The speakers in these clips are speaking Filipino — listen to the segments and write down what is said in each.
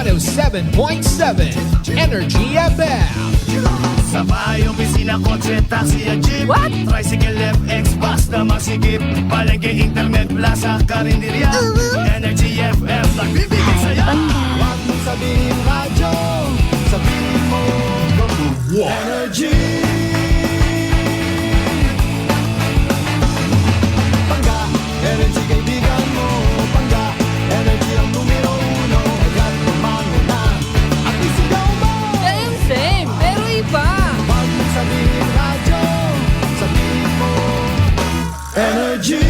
107.7 Energy FM. Sa bahay, opisina, kotse, taxi at jeep. What? Tricycle, FX, bus na masigip. Palengke, internet, plaza, karinderya. Energy FM, nagbibigay saya. Huwag mong sabihin radyo, sabihin mo Energy. Pangga, energy kaibigan mo. Pangga, energy ang numero uno. Agad tumango na at isigaw mo. Same, pero iba. Huwag mong sabihin radyo, sabihin mo Energy.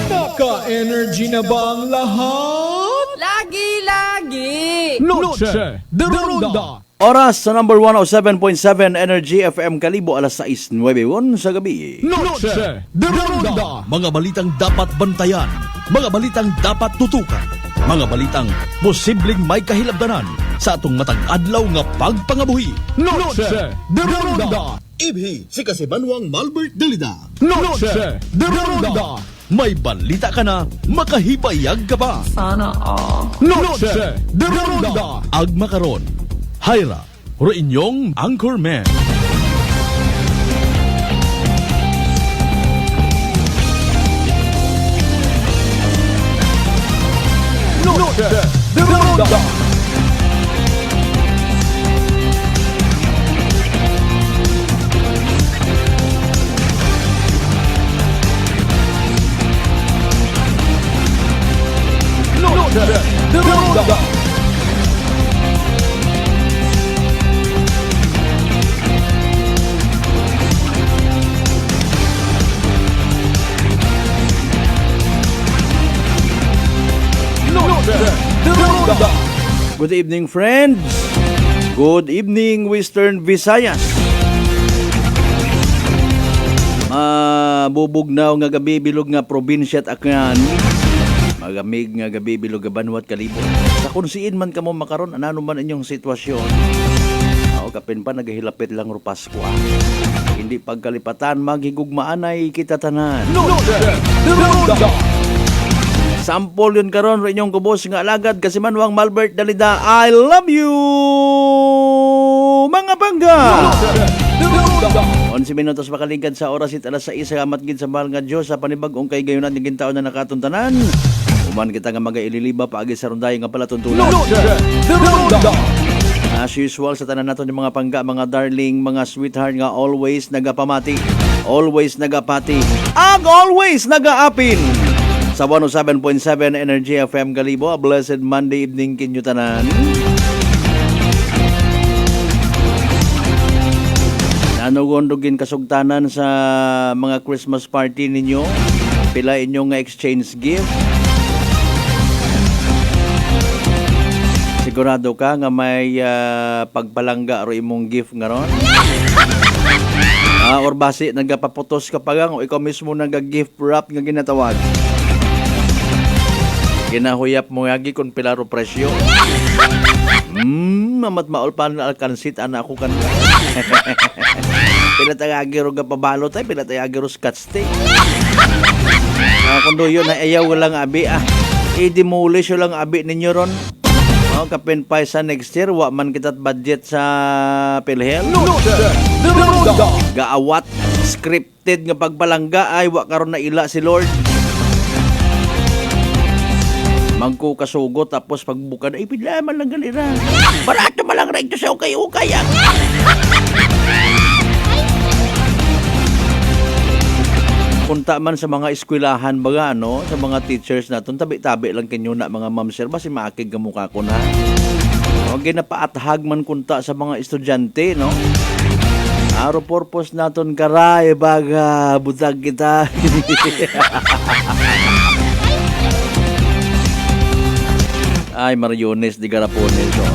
Naka-energy na ba ang lahat? Lagi-lagi. Noche de Ronda. Oras sa number 107.7 Energy FM Kalibo, alas 6:09 sa gabi. Noche de Ronda. Mga balitang dapat bantayan, mga balitang dapat tutukan, mga balitang posibleng may kahilabdanan sa atong matag adlaw nga pagpangabuhi. Noche de Ronda. Ibhi si Kasibanwang Malbert Dalida. Noche de Ronda. May balita ka na, makahibayag ka pa. Sana all. Noche de Ronda. Agma karon, Hyra, ro inyong Anchorman. Noche de Ronda. Noche de Ronda. Noche de Ronda. Good evening, friends. Good evening, Western Visayas. Mabubugnaw nga gabi bilog nga probinsya at akyan. Magamig nga gabi bilog nga Banwat Kalibo. Sa kung siin man ka mo makaron, ano man inyong sitwasyon. Ako kapin pa naghihilapit lang ro Pasko. Hindi pagkalipatan maghigugmaan ay kita tanan. Noche de Ronda. Sample yun karon ro inyong kubos nga alagad Kasimanwang Malbert Dalida. I love you mga bangga. Noche de Ronda. 11 minutos makaligad sa oras it alas 6 salamat gid sa mahal nga Dios sa panibag-ong kay gayunan ning taon na nakatuntanan. Uman kita nga magaililiba paagi sa runday nga palatuntunan. Noche de Ronda. As usual sa tanan naton yung mga pangga, mga darling, mga sweetheart nga always nagapamati. Always nagapati. Ag always nagaapin. Sa 107.7 Energy FM Kalibo, a blessed Monday evening kinyo tanan. Nanugondogin kasugtanan sa mga Christmas party ninyo. Pila inyong nga exchange gift. Sigurado ka nga may pagpalangga o imong gift nga ron? Or basi nagapaputos ka pa gang o ikaw mismo nag-gift wrap nga ginatawag. Ginahuyap mo yagi kung pilaro presyo. Mamat maol pa na alkansit ana ako kan. Pila tagagi ro gapabalo tay, pila tagagi ro scotch tape. Kundo yun na ayaw lang abi i-demolish lang abi ninyo ron. Kapin pa sa next year wa man kitat budget sa PhilHealth. Noche de Ronda. Gaawat scripted nga pagbalangga ay wa karon na ila si Lord. Mangko kasugot tapos pagbukan ay pidlaman lang galira. Barato man lang rito sa ukay-ukay. Punta man sa mga eskwelahan baga no, sa mga teachers naton tabi-tabi lang kinyo na mga ma'am sir basi maakig ka mukha ko na. O ginapaathag man kunta sa mga estudyante no. Aro purpose naton karay baga butag kita. Ay Mariones di Garapones. So.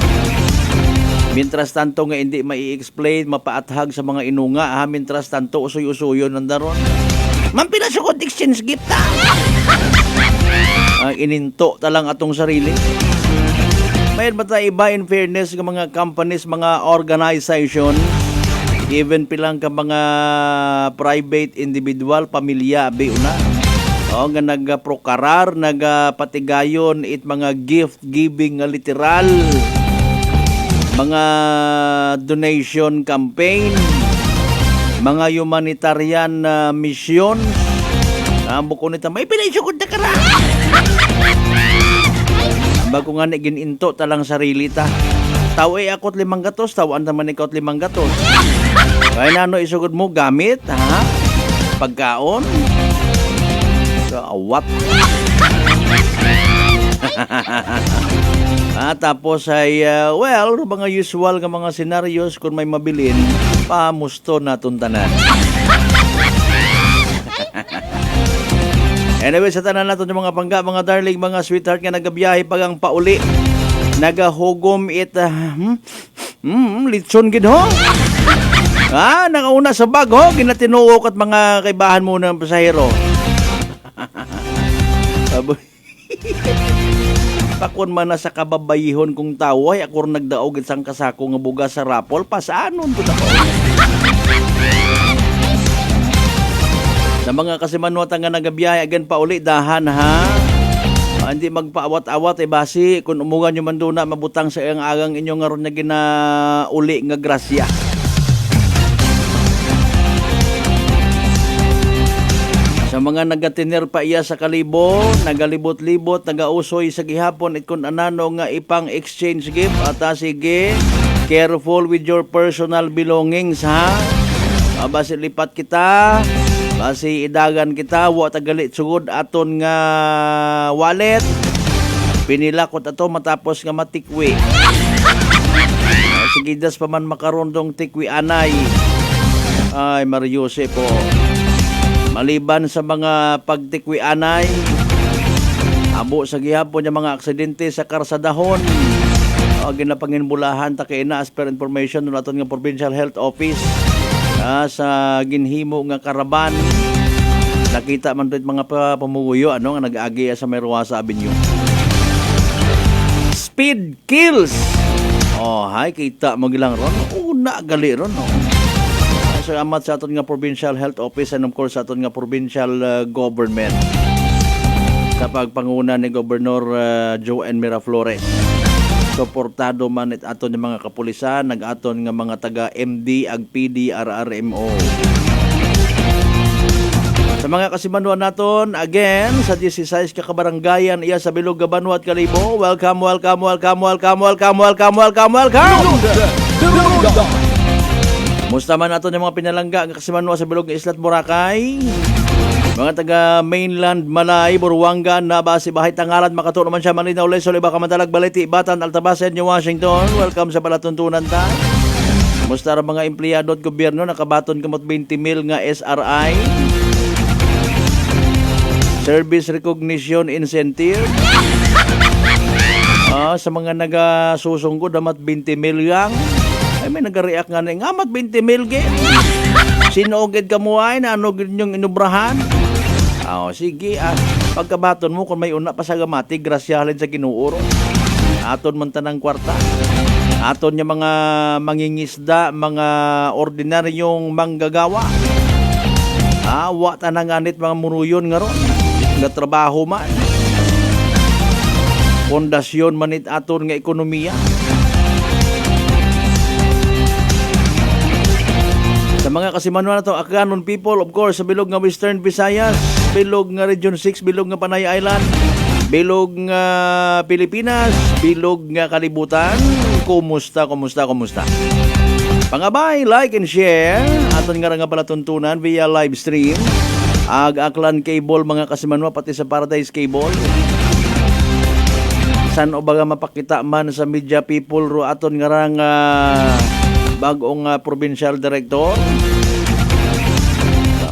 Mintras tanto nga hindi mai-explain, mapaathag sa mga inunga. Mintras tanto usoy-usoyo nandaron. Ma'am, pinasukot exchange gift ta. Ininto talang atong sarili. Mayroon ba tayo iba in fairness ng mga companies, mga organization, even pilang ka mga private individual, pamilya, una. O nga nagprokarar, nagpatigayon it mga gift giving nga literal, mga donation campaign, mga humanitarian mission. Buko nito, may pinaisugod na kara. Bago nga ni gininto talang sarili ta. Tao akot 5 gatos, tawaan naman ikaw 5 gatos. Kaya na ano isugod mo gamit, ha? Pagkaon. What? Tapos ay, well, mga usual nga mga scenarios kung may mabilin, pamusto na tuntanan. Anyway, sa tanan natin yung mga pangga, mga darling, mga sweetheart nga nagabiyahe pagang pauli. Nagahugom it, litson gid ho. Nakauna sa bag ho, ginatinuok at mga kaibahan mo ng pasahero. Pakon man na sa kababayihon kong tao ay ako rin nagdaog isang kasako nga buga sa rapol. Pasaanon to na ko. Sa mga kasimanwata nga nagabiyahe again pa uli dahan ha. Hindi magpaawat-awat basi kung umugan nyo man doon na mabutang sa iyang agang inyo nga ron na ginauli nga grasya. Sa mga nagatiner pa iya sa kalibo, nagalibot-libot, nagausoy sa gihapon at kung anano nga ipang exchange gift at sige, careful with your personal belongings ha. Basi lipat kita, basi idagan kita, wa tagalit sugod aton nga wallet. Pinilakot ato matapos nga matikwi. Sige das pa man makarondong tikwi anay. Ay Mariose po. Maliban sa mga pagtikwi anay, abo sa gihapon yung mga aksidente sa karsadahon. Ginapanginbulahan ta kay na as per information ng aton nga Provincial Health Office. Sa ginhimo nga karaban, nakita man doon mga pamuguyo nga nag-agi sa Meruasa Avenue. Speed kills. Hay kita mo gilang ron. Una gali ron. Salamat sa aton nga Provincial Health Office and of course sa aton nga provincial government sa pagpanguna ni Governor Joanne Miraflores. Suportado man it aton nga mga kapulisan, nag-aton nga mga taga MD ag PD RRMO. Sa mga kasimanuan naton, again sa 16 ka kabaranggayan iya sa Bilog Gabanwa at Kalibo. Welcome. Musta man nato yung mga pinalangga ang kasimanwa sa Bilog Islat Boracay, mga taga mainland Malay, Buruanga, Nabasi, Bahay Tangalan, Makato naman siya, Malinaw, Lesol, Iba, Kamatalag, Baliti, Batan, Altabasen, New Washington. Welcome sa palatuntunan ta. Musta rin mga empleyado at gobyerno nakabaton kamot 20 mil nga SRI, Service Recognition Incentive. Sa mga nagasusungkod damat 20 mil yang. Ay may nag-react nga na, ngamat 20 mil gin. Sinugid ka mo ay na ano yung inubrahan. Sige, pagkabaton mo kung may una pa sa gamati, grasyahalin sa kinuuro. Aton man tanang kwarta. Aton yung mga mangingisda, mga ordinaryong manggagawa. Wa tananganit mga munuyon nga ron. Trabaho man. Pondasyon manit aton nga ekonomiya. Sa mga kasimanuan na ito, Akanon people, of course, sa Bilog nga Western Visayas, Bilog nga Region 6, Bilog nga Panay Island, Bilog nga Pilipinas, Bilog nga Kalibutan. Kumusta? Pangabay, like and share. Aton nga palatuntunan via live stream. Aklan Cable, mga kasimanwa, pati sa Paradise Cable. San o baga mapakita man sa media people ro aton nga bagong provincial director.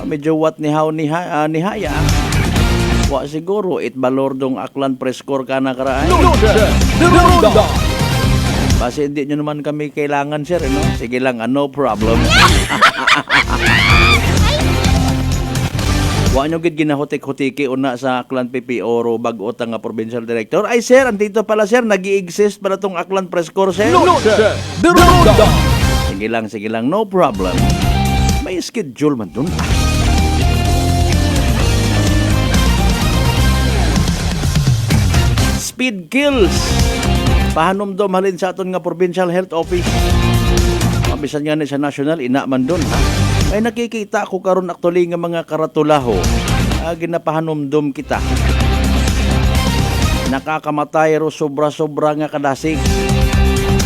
Medyo what nihaya. Wa siguro it balordong Aklan press corps kana karaan. Kasi hindi nyo naman kami kailangan sir, no? Sige lang, no problem. Wa nyo gid ginahutik-hutiki una sa Aklan PPO ro bag-o nga provincial director. Ay sir, andito pala sir, nag-i-exist pala tong Aklan press corps sir. Sige lang, no problem. May schedule man dun. speed kills. Pahanumdom halin sa aton nga Provincial Health Office. Mabisan nga ni sa national, ina man doon, ha? Ay nakikita ko karon actually nga mga karatulaho. Ginapahanumdom kita. Nakakamatay ro sobra-sobra nga kadasig.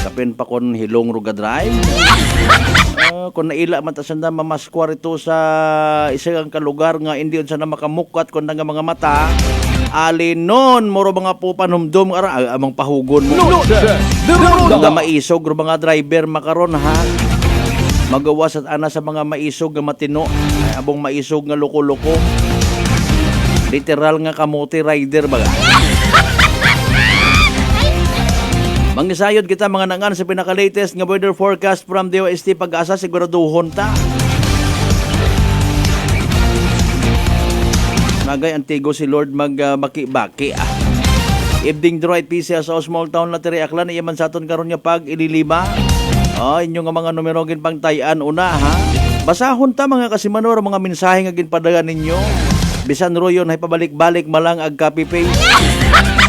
Kapin pa kon hilong ruga drive. Kung naila matasanda mamaskwa rito sa isang kalugar nga hindi sa na makamukat kun nga mga mata. Alinon moro mga po panumdom ara amang pahugon mo. Nga maisog ro mga driver makaron ha. Magawas at ana sa mga maisog nga matino, ay abong maisog nga loko-loko. Literal nga kamote rider baga. Mangisayod kita mga nangan sa pinaka-latest nga weather forecast from DOST Pag-asa, siguraduhon ta. Nagay antigo si Lord magbaki-baki Evening Droid PCS sa small town na Tiri Aklan, iyaman sa aton karon nga pag ililima. Inyo nga mga numero gin pang tayan una ha. Basahon ta mga kasimanor mga mensahe nga ginpadagan ninyo. Bisan ro yon ay pabalik-balik malang ag copy paste.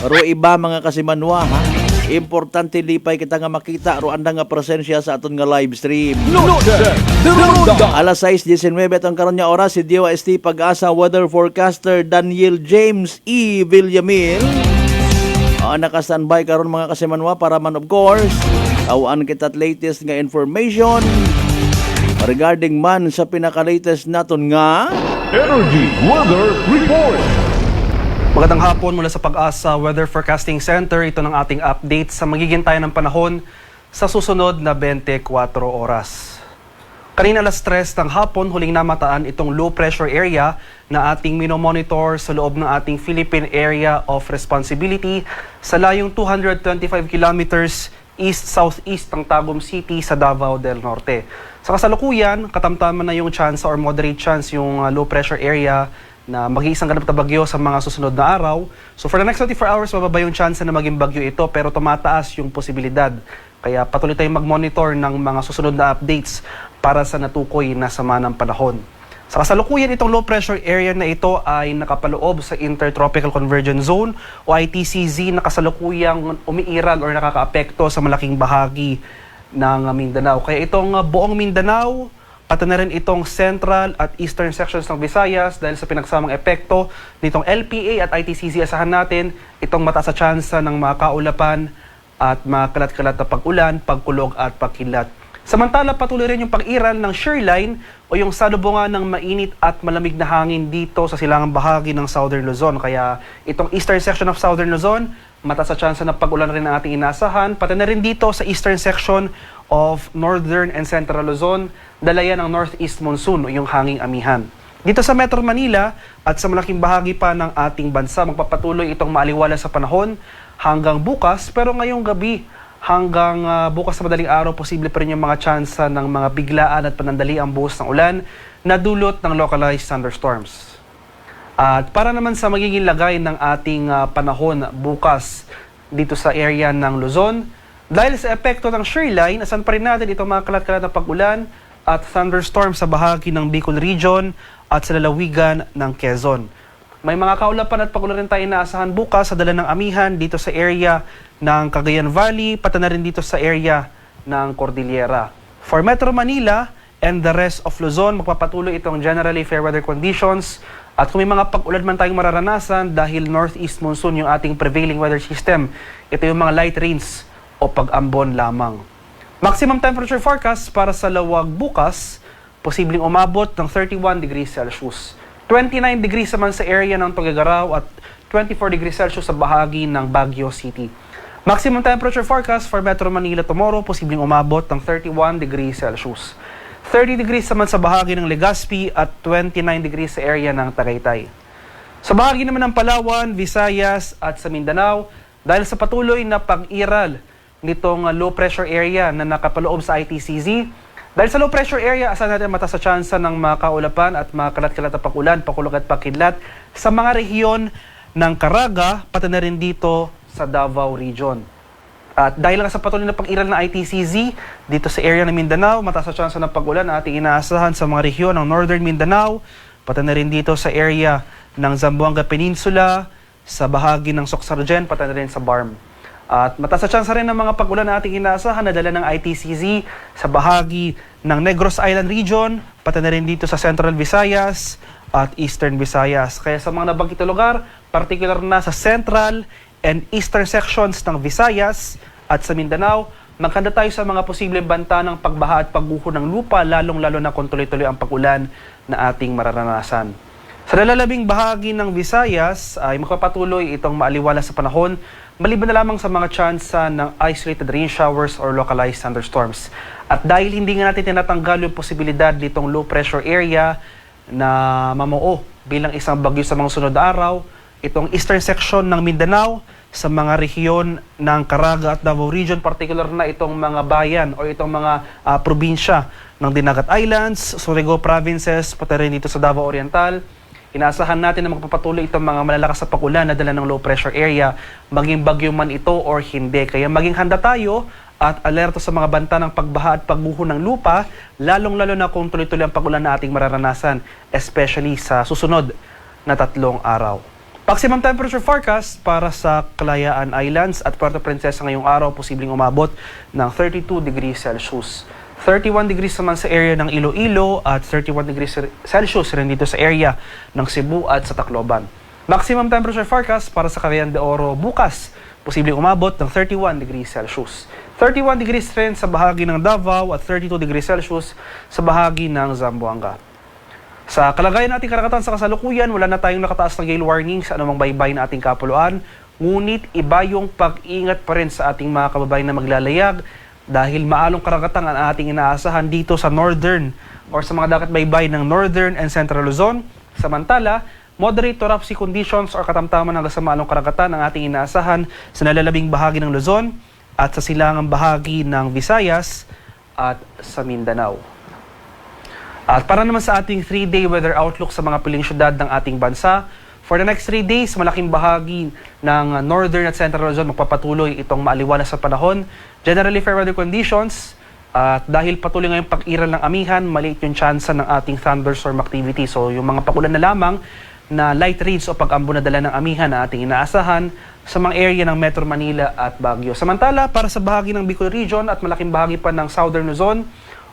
Ro iba mga kasimanwa ha. Importante lipay kita nga makita ro anda nga presensya sa aton nga live stream. Alas 6:19 atong karon nga oras si DOST Pag-asa weather forecaster Daniel James E. Villamil. Naka-standby karon mga kasimanwa para man of course tawaan kita at latest nga information regarding man sa pinaka-latest naton nga Energy Weather Report. Magandang hapon mula sa Pag-asa Weather Forecasting Center. Ito ng ating update sa magiging tayo ng panahon sa susunod na 24 oras. Kanina alas 3 ng hapon, huling namataan itong low pressure area na ating minomonitor sa loob ng ating Philippine Area of Responsibility sa layong 225 kilometers east-southeast ng Tagum City sa Davao del Norte. Sa kasalukuyan, katamtaman na yung chance or moderate chance yung low pressure area na mag-iisang ganap na bagyo sa mga susunod na araw. So for the next 24 hours, mababa yung chance na maging bagyo ito pero tumataas yung posibilidad. Kaya patuloy tayong mag-monitor ng mga susunod na updates para sa natukoy na sama ng panahon. Sa kasalukuyan, itong low pressure area na ito ay nakapaloob sa Intertropical Convergence Zone o ITCZ na kasalukuyang umiiral or nakakaapekto sa malaking bahagi ng Mindanao. Kaya itong buong Mindanao, pati na rin itong central at eastern sections ng Visayas dahil sa pinagsamang epekto nitong LPA at ITCZ, asahan natin itong mataas sa tsansa ng mga kaulapan at mga kalat-kalat na pag-ulan, pagkulog at pagkilat. Samantala, patuloy rin yung pag-iral ng shoreline o yung salubungan ng mainit at malamig na hangin dito sa silangang bahagi ng Southern Luzon. Kaya itong eastern section of Southern Luzon, mataas sa tsansa ng pag-ulan rin ang ating inaasahan. Pati na rin dito sa eastern section of Northern and Central Luzon, dalayan ng northeast monsoon o yung hanging amihan. Dito sa Metro Manila at sa malaking bahagi pa ng ating bansa, magpapatuloy itong maaliwala sa panahon hanggang bukas. Pero ngayong gabi, hanggang bukas na madaling araw, posible pa rin yung mga tsansa ng mga biglaan at panandali ang buhos ng ulan na dulot ng localized thunderstorms. At para naman sa magiging lagay ng ating panahon bukas dito sa area ng Luzon, dahil sa epekto ng shoreline, asan pa rin natin itong mga kalat-kalat na pag-ulan at thunderstorms sa bahagi ng Bicol Region at sa lalawigan ng Quezon. May mga kaulapan at pag-ulan rin tayo inaasahan bukas sa dala ng amihan dito sa area ng Cagayan Valley, pati na rin dito sa area ng Cordillera. For Metro Manila and the rest of Luzon, magpapatuloy itong generally fair weather conditions. At kung may mga pag-ulan man tayong mararanasan dahil northeast monsoon yung ating prevailing weather system, ito yung mga light rains o pag-ambon lamang. Maximum temperature forecast para sa Lawag bukas, posibleng umabot ng 31 degrees Celsius. 29 degrees naman sa area ng Tuguegarao at 24 degrees Celsius sa bahagi ng Baguio City. Maximum temperature forecast for Metro Manila tomorrow, posibleng umabot ng 31 degrees Celsius. 30 degrees naman sa bahagi ng Legazpi at 29 degrees sa area ng Tagaytay. Sa bahagi naman ng Palawan, Visayas at sa Mindanao, dahil sa patuloy na pag-iral nitong low pressure area na nakapaloob sa ITCZ, dahil sa low pressure area, asan natin mataas sa tsansa ng mga kaulapan at mga kalat-kalat na pag-ulan, pakulog at pagkidlat sa mga rehiyon ng Caraga, pati na rin dito sa Davao Region. At dahil nga sa patuloy na pag-iral ng ITCZ, dito sa area ng Mindanao, mataas sa tsansa ng pag-ulan na ating inaasahan sa mga rehiyon ng Northern Mindanao, pati na rin dito sa area ng Zamboanga Peninsula, sa bahagi ng Socsargen, pati na rin sa Barm. At mataas na tsansa rin ng mga pag-ulan na ating inaasahan na dala ng ITCZ sa bahagi ng Negros Island Region, pati na rin dito sa Central Visayas at Eastern Visayas. Kaya sa mga nabanggit na lugar, particular na sa Central and Eastern sections ng Visayas at sa Mindanao, magkanda tayo sa mga posibleng banta ng pagbaha at pagguho ng lupa, lalong-lalo na kung tuloy-tuloy ang pag-ulan na ating mararanasan. Sa nalalabing bahagi ng Visayas ay magpapatuloy itong maaliwalas sa panahon, maliban na lamang sa mga tsansa ng isolated rain showers or localized thunderstorms. At dahil hindi nga natin tinatanggal yung posibilidad nitong low pressure area na mamuo bilang isang bagyo sa mga sunod na araw, itong eastern section ng Mindanao, sa mga rehiyon ng Caraga at Davao Region, particular na itong mga bayan o itong mga probinsya ng Dinagat Islands, Surigao Provinces, pati rin dito sa Davao Oriental. Inaasahan natin na magpapatuloy itong mga malalakas na pag-ulan na dala ng low pressure area, maging bagyo man ito or hindi. Kaya maging handa tayo at alerto sa mga banta ng pagbaha at pagguho ng lupa, lalong-lalo na kung tuloy-tuloy ang pag-ulan na ating mararanasan, especially sa susunod na 3 araw. Maximum temperature forecast para sa Kalayaan Islands at Puerto Princesa ngayong araw, posibleng umabot ng 32 degrees Celsius. 31 degrees naman sa area ng Iloilo at 31 degrees Celsius rin dito sa area ng Cebu at sa Tacloban. Maximum temperature forecast para sa Cagayan de Oro bukas, posibleng umabot ng 31 degrees Celsius. 31 degrees rin sa bahagi ng Davao at 32 degrees Celsius sa bahagi ng Zamboanga. Sa kalagayan nating karagatan sa kasalukuyan, wala na tayong nakataas na gale warning sa anumang baybay na ating kapuluan. Ngunit iba yung pag-ingat pa rin sa ating mga kababayan na maglalayag dahil maalong karagatan ang ating inaasahan dito sa northern or sa mga dagat baybay ng northern and central Luzon. Samantala, moderate to rough sea conditions or katamtaman hanggang sa maalong karagatan ang ating inaasahan sa nalalabing bahagi ng Luzon at sa silangang bahagi ng Visayas at sa Mindanao. At para naman sa ating 3-day weather outlook sa mga piling syudad ng ating bansa, for the next 3 days, malaking bahagi ng northern at central Luzon magpapatuloy itong maaliwalas sa panahon. Generally fair weather conditions, at dahil patuloy ngayong pag-iral ng amihan, maliit yung tsansa ng ating thunderstorm activity. So yung mga pag-ulan na lamang na light rains o pag-ambo na dala ng amihan na ating inaasahan sa mga area ng Metro Manila at Baguio. Samantala, para sa bahagi ng Bicol Region at malaking bahagi pa ng Southern Luzon,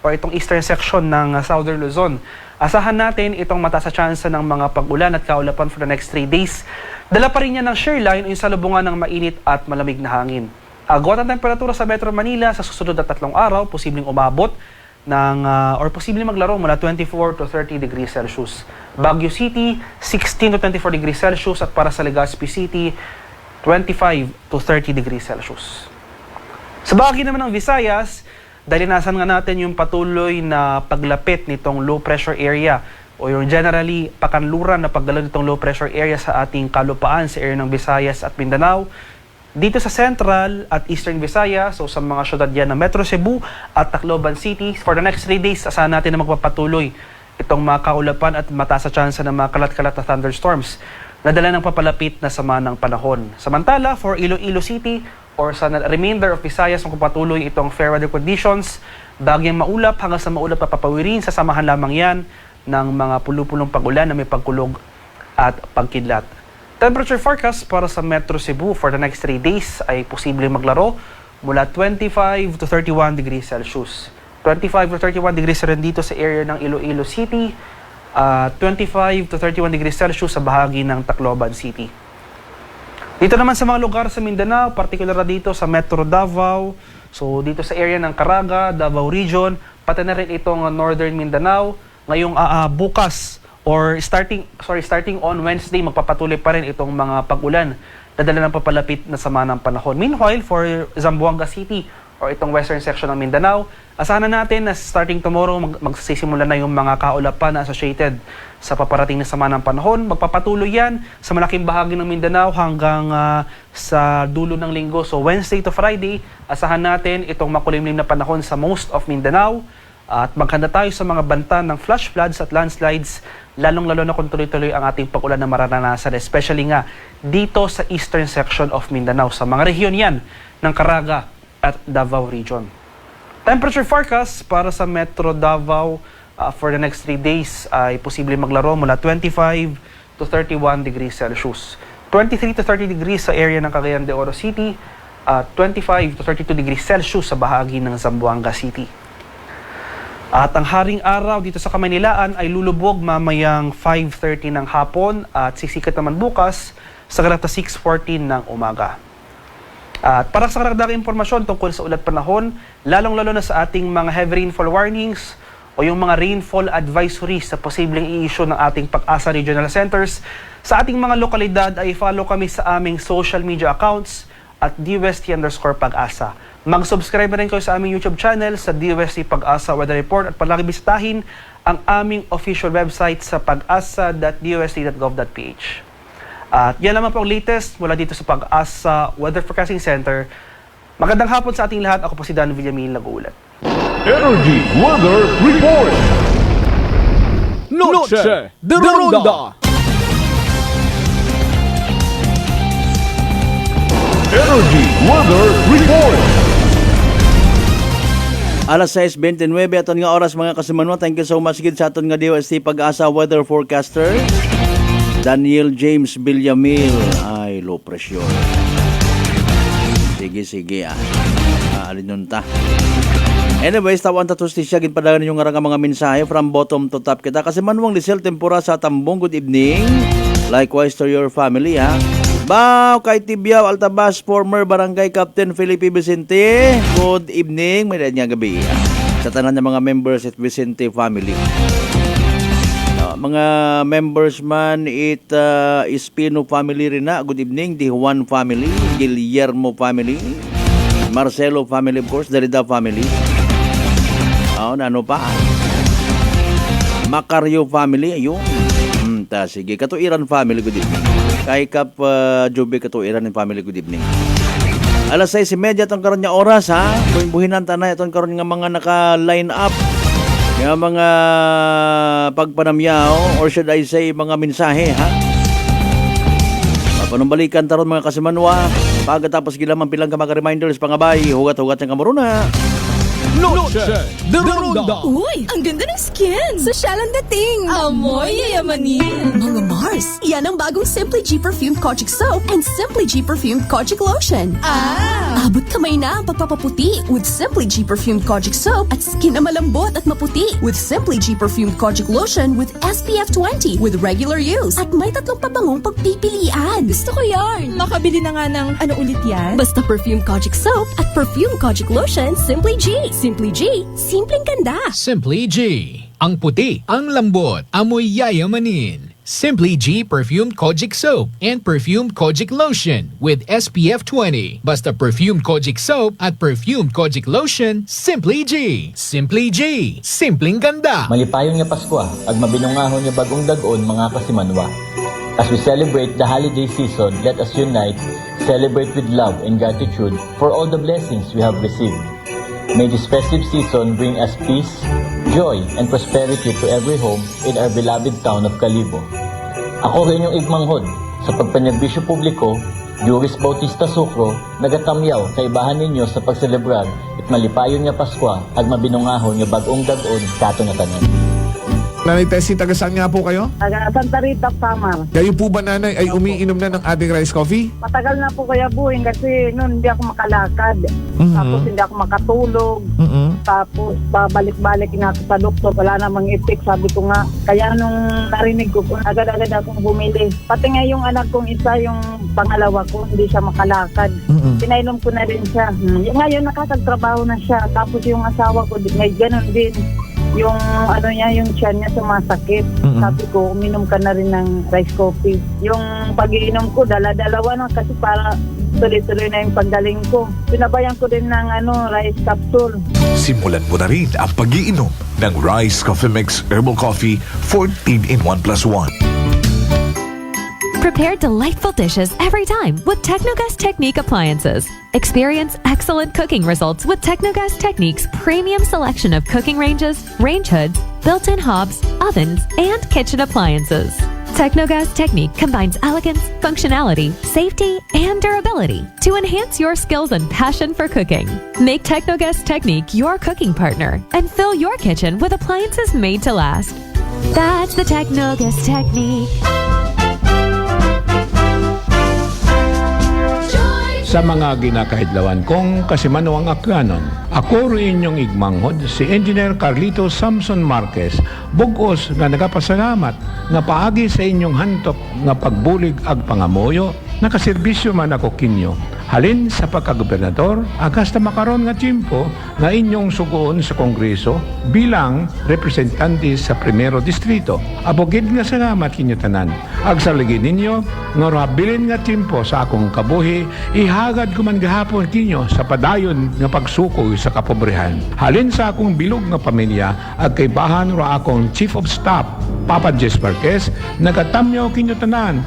o itong eastern section ng Southern Luzon, asahan natin itong mataas na tsansa ng mga pag-ulan at kaulapan for the next 3 days. Dala pa rin yan ng shear line o yung salubungan ng mainit at malamig na hangin. Agwat ang temperatura sa Metro Manila sa susunod na 3 araw, posibleng umabot ng, or posibleng maglaro mula 24 to 30 degrees Celsius. Baguio City, 16 to 24 degrees Celsius at para sa Legazpi City, 25 to 30 degrees Celsius. Sa bahagi naman ng Visayas, dahil nasan nga natin yung patuloy na paglapit nitong low pressure area o yung generally pakanluran na paggalaw nitong low pressure area sa ating kalupaan sa area ng Visayas at Mindanao. Dito sa Central at Eastern Visayas, so sa mga syudad yan ng Metro Cebu at Tacloban City, for the next 3 days, asahan natin na magpapatuloy itong mga kaulapan at mataas na tsansa ng mga kalat-kalat na thunderstorms na dala ng papalapit na sama ng panahon. Samantala, for Iloilo City, or sa remainder of Visayas, magpapatuloy itong fair weather conditions, bagyang maulap hanggang sa maulap na papawirin, sasamahan lamang yan ng mga pulupulong pag-ulan na may pagkulog at pagkidlat. Temperature forecast para sa Metro Cebu for the next 3 days ay posibleng maglaro mula 25 to 31 degrees Celsius. 25 to 31 degrees rin dito sa area ng Iloilo City, 25 to 31 degrees Celsius sa bahagi ng Tacloban City. Dito naman sa mga lugar sa Mindanao, particular na dito sa Metro Davao, so dito sa area ng Caraga, Davao Region, pati na rin itong Northern Mindanao, ngayong bukas or starting on Wednesday, magpapatuloy pa rin itong mga pag-ulan na dala ng papalapit na sama ng panahon. Meanwhile, for Zamboanga City or itong western section ng Mindanao, asahan na natin na starting tomorrow magsisimula na yung mga kaulapan na associated sa paparating na sama ng panahon. Magpapatuloy yan sa malaking bahagi ng Mindanao hanggang sa dulo ng linggo. So Wednesday to Friday, asahan natin itong makulimlim na panahon sa most of Mindanao. At maghanda tayo sa mga banta ng flash floods at landslides, lalong-lalo na kung tuloy-tuloy ang ating pag-ulan na mararanasan, especially nga dito sa eastern section of Mindanao, sa mga rehiyon yan ng Caraga at Davao Region. Temperature forecast para sa Metro Davao for the next 3 days ay posibleng maglaro mula 25 to 31 degrees Celsius. 23 to 30 degrees sa area ng Cagayan de Oro City, at 25 to 32 degrees Celsius sa bahagi ng Zamboanga City. At ang haring araw dito sa Kamaynilaan ay lulubog mamayang 5:30 ng hapon at sisikat naman bukas sa karagta 6:14 ng umaga. At para sa karagdagang impormasyon tungkol sa ulat panahon, lalong-lalo na sa ating mga heavy rainfall warnings o yung mga rainfall advisories sa posibleng i-issue ng ating Pag-asa Regional Centers, sa ating mga lokalidad ay follow kami sa aming social media accounts at DUST_Pag-asa. Mag-subscribe na rin kayo sa aming YouTube channel sa DUST Pag-asa Weather Report at palagi bisitahin ang aming official website sa pag-asa.dust.gov.ph. At yan naman po ang latest mula dito sa Pag-asa Weather Forecasting Center. Magandang hapon sa ating lahat. Ako po si Dan Villamil, nag-uulat. Energy Weather Report. Noche de Ronda. Energy Weather Report. Alas 6:29 aton nga oras mga kasimanwa. Thank you so much gid sa aton nga DOST Pag-asa Weather Forecaster Daniel James Villamil. Ay, low pressure. Sige alin ta. Anyways, tawan ta siya gid padagan yung nga mga mensahe from bottom to top kita kasi manwang Lisel Tempura sa Tambong. Good evening. Likewise to your family ha. Bao kay Tibiao Altabas, former Barangay Captain Felipe Vicente. Good evening. May niya gabi sa tanan ng mga members at Vicente family. Mga members man Espino family rin na. Good evening. Di Juan family, Guillermo family, Marcelo family, of course, Derrida family. Ano pa? Macario family, ayun. Sige, Katuiran family, good evening. Kay Kap Jobe Katuiran ng family, good evening. Alas 6:30 itong karon niya oras ha. Buhinan tanay itong karon nga mga naka-line up. Nga mga pagpanamyaw or should I say mga mensahe ha. Papanumbalikan taron mga kasimanwa. Pagkatapos gilaman pilang ka mga reminders pangabay, hugat-hugat ng kamuruna. Noche de Ronda. Uy, ang ganda ng skin! Sosyal ang dating! Amoy yayamanin. Mga Mars, yan ang bagong Simply G Perfumed Kojic Soap and Simply G Perfumed Kojic Lotion. Abot kamay na ang pagpapaputi with Simply G Perfumed Kojic Soap at skin na malambot at maputi with Simply G Perfumed Kojic Lotion with SPF 20 with regular use. At may 3 pabangong pagpipilian. Gusto ko yarn. Makabili na nga ng ano ulit yan? Basta Perfumed Kojic Soap at Perfumed Kojic Lotion Simply G. Simply G, simpleng ganda. Simply G. Ang puti, ang lambot, amoy yayamanin. Simply G Perfumed Kojic Soap and Perfumed Kojic Lotion with SPF 20. Basta Perfumed Kojic Soap at Perfumed Kojic Lotion, Simply G. Simply G. Simpleng ganda. Malipayon nga Pasko, ag mabinungahon nga bagong dag-on mga kasimanwa. As we celebrate the holiday season, let us unite, celebrate with love and gratitude for all the blessings we have received. May this festive season bring us peace, joy, and prosperity to every home in our beloved town of Calibo. Ako rin yung igmanghod sa pagpanerbisyo publiko, Juris Bautista Sucro, nagatamyaw sa ibahan ninyo sa pagselebrar at malipayon nga Pasko ag mabinungahon nga bagong dag-on kato nga tanan. Nanay Tessie, taga saan nga po kayo? Taga Santa Rita, Samar. Kayo po ba, nanay, ay umiinom na ng ating rice coffee? Matagal na po kaya buhin kasi noon hindi ako makalakad. Tapos hindi ako makatulog. Tapos babalik-balik nga ako sa doktor. Wala namang effect. Sabi ko nga, kaya nung narinig ko, agad-agad akong bumili. Pati nga yung anak kong isa, yung pangalawa ko, hindi siya makalakad. Pinainom ko na rin siya. Ngayon nakakagtrabaho na siya. Tapos yung asawa ko, may ganun din. Yung ano niya, yung tiyan niya sumasakit. Sabi ko, uminom ka na rin ng rice coffee. Yung pag-iinom ko, dala-dalawa na kasi para tuloy-tuloy na yung paggaling ko. Sinabayan ko din ng rice capsule. Simulan mo na rin ang pag-iinom ng Rice Coffee Mix Herbal Coffee 14 in 1 plus 1. Prepare delightful dishes every time with Technogas Technique appliances. Experience excellent cooking results with Technogas Technique's premium selection of cooking ranges, range hoods, built-in hobs, ovens, and kitchen appliances. Technogas Technique combines elegance, functionality, safety, and durability to enhance your skills and passion for cooking. Make Technogas Technique your cooking partner and fill your kitchen with appliances made to last. That's the Technogas Technique. sa mga ginakahidlawan kong kasimanwang akyanon. Ako rin inyong igmanghod, si Engineer Carlito Samson Marquez, bugos nga nagapasalamat nga paagi sa inyong hantok nga pagbulig ag pangamoyo, nakaserbisyo man ako kinyo. Halin sa pagkagobernador, agasta makaron nga tiyempo nga inyong sugoon sa Kongreso bilang representante sa Primero Distrito. Abogid nga salamat kinyo tanan. Agsaligid ninyo, nga rabilin nga tiyempo sa akong kabuhi, ihagad ko man gahapon kinyo sa padayon nga pagsukoy sa kapobrehan. Halin sa akong bilog nga pamilya, agkaibahan ra akong Chief of Staff, Papa Jess Marquez, nagatamyaw kinyo tanan.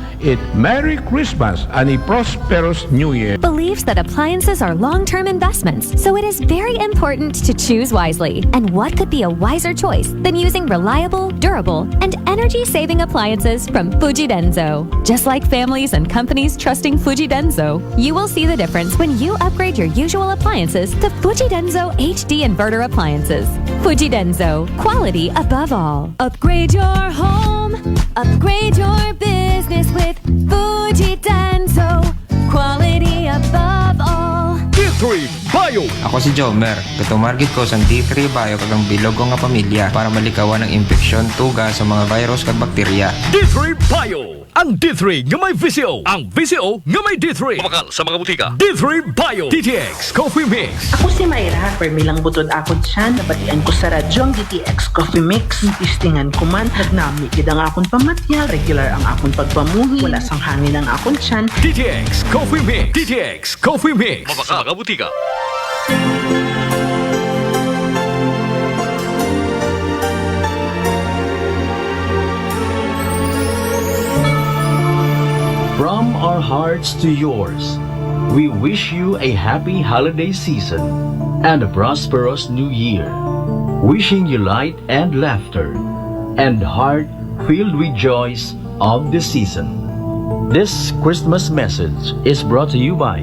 Merry Christmas and a prosperous New Year. Believes that appliances are long-term investments, so it is very important to choose wisely. And what could be a wiser choice than using reliable, durable, and energy-saving appliances from Fuji Denso? Just like families and companies trusting Fuji Denso, you will see the difference when you upgrade your usual appliances to Fuji Denso HD inverter appliances. Fuji Denso, quality above all. Upgrade your home, upgrade your business with Fuji Denso, quality above all. D3 Bio. Ako si Jomer. Katumargit ko sang D3 Bio kagang bilog ko nga pamilya para malikawan ng infeksyon, tuga sa mga virus kag bakterya. D3 Bio. Ang D3 nga may VCO. Ang VCO nga may D3. Pamakal sa mga butika. D3 Bio. DTX Coffee Mix. Ako si Mayra. Permilang butod ako dyan. Nabatian ko sa radyo ang DTX Coffee Mix. Tistingan ko man. Nagnami kid ang akong pamatya. Regular ang akong pagpamuhi. Wala sang hangin ang akong dyan. DTX Coffee Mix. DTX Coffee Mix. Pamakal sa mga butika. From our hearts to yours, we wish you a happy holiday season and a prosperous new year. Wishing you light and laughter and heart filled with joys of the season. This Christmas message is brought to you by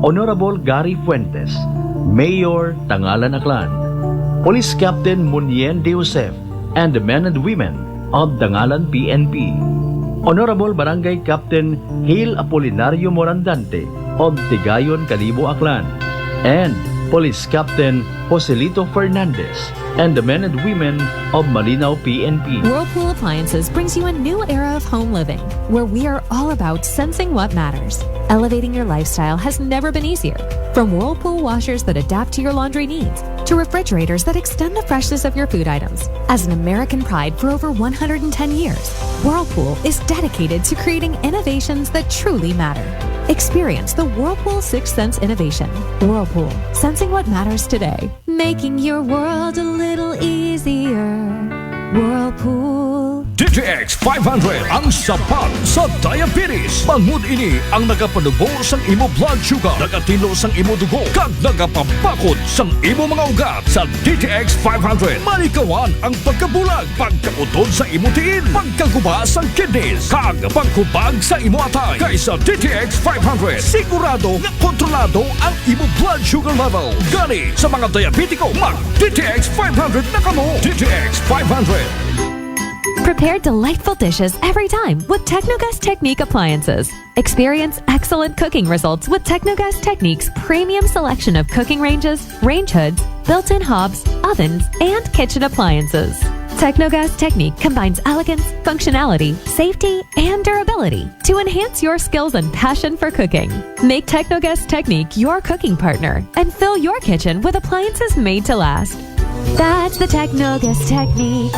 Honorable Gary Fuentes, Mayor Tangalan Aklan, Police Captain Munien De Josef, and the men and women of Tangalan PNP. Honorable Barangay Captain Hil Apolinario Morandante of Tigayon, Calibo, Aklan, and Police Captain Joselito Fernandez and the men and women of Malinaw PNP. Whirlpool Appliances brings you a new era of home living, where we are all about sensing what matters. Elevating your lifestyle has never been easier. From Whirlpool washers that adapt to your laundry needs, to refrigerators that extend the freshness of your food items. As an American pride for over 110 years, Whirlpool is dedicated to creating innovations that truly matter. Experience the Whirlpool Sixth Sense innovation. Whirlpool, sensing what matters today. Making your world a little easier. Whirlpool. DTX 500 ang sapat sa diabetes. Bangod ini ang nagapanubo sang imo blood sugar, nagatilo sang imo dugo, kag nagapabakod sang imo mga ugat. Sa DTX 500, malikawan ang pagkabulag, pagkautod sa imo tiin, pagkaguba sang kidneys, kag pagkubag sa imo atay. Kaysa DTX 500, sigurado na kontrolado ang imo blood sugar level. Gani sa mga diabetiko, mag DTX 500 na kamo. DTX 500. Prepare delightful dishes every time with Technogas Technique appliances. Experience excellent cooking results with Technogas Technique's premium selection of cooking ranges, range hoods, built-in hobs, ovens, and kitchen appliances. Technogas Technique combines elegance, functionality, safety, and durability to enhance your skills and passion for cooking. Make Technogas Technique your cooking partner and fill your kitchen with appliances made to last. That's the Technogas Technique.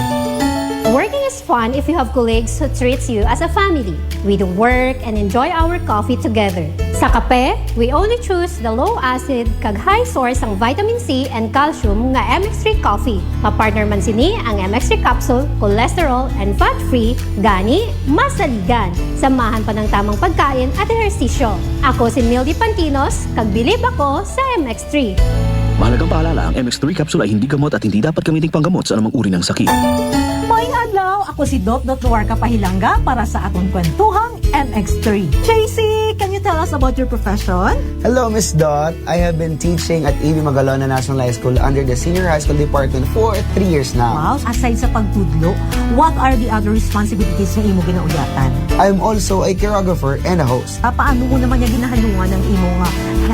Working is fun if you have colleagues who treats you as a family. We do work and enjoy our coffee together. Sa kape, we only choose the low-acid kag high source ang vitamin C and calcium nga MX3 coffee. Papartner man sini ang MX3 capsule, cholesterol, and fat-free, gani, masaligan. Samahan pa ng tamang pagkain at ehersisyo. Ako si Mildy Pantinos, kag bilib ako sa MX3. Mahalagang paalala, ang MX3 capsule ay hindi gamot at hindi dapat gamiting panggamot sa anumang uri ng sakit. May adlaw, ako si Dot Warka Pahilanga para sa atong kwentuhang MX3. JC, can you tell us about your profession? Hello, Miss Dot. I have been teaching at A.B. Magalona National High School under the Senior High School Department for 3 years now. Wow, aside sa pagtudlo, what are the other responsibilities na imo ginauyatan? I'm also a choreographer and a host. Paano mo naman niya ginahalungan ng imong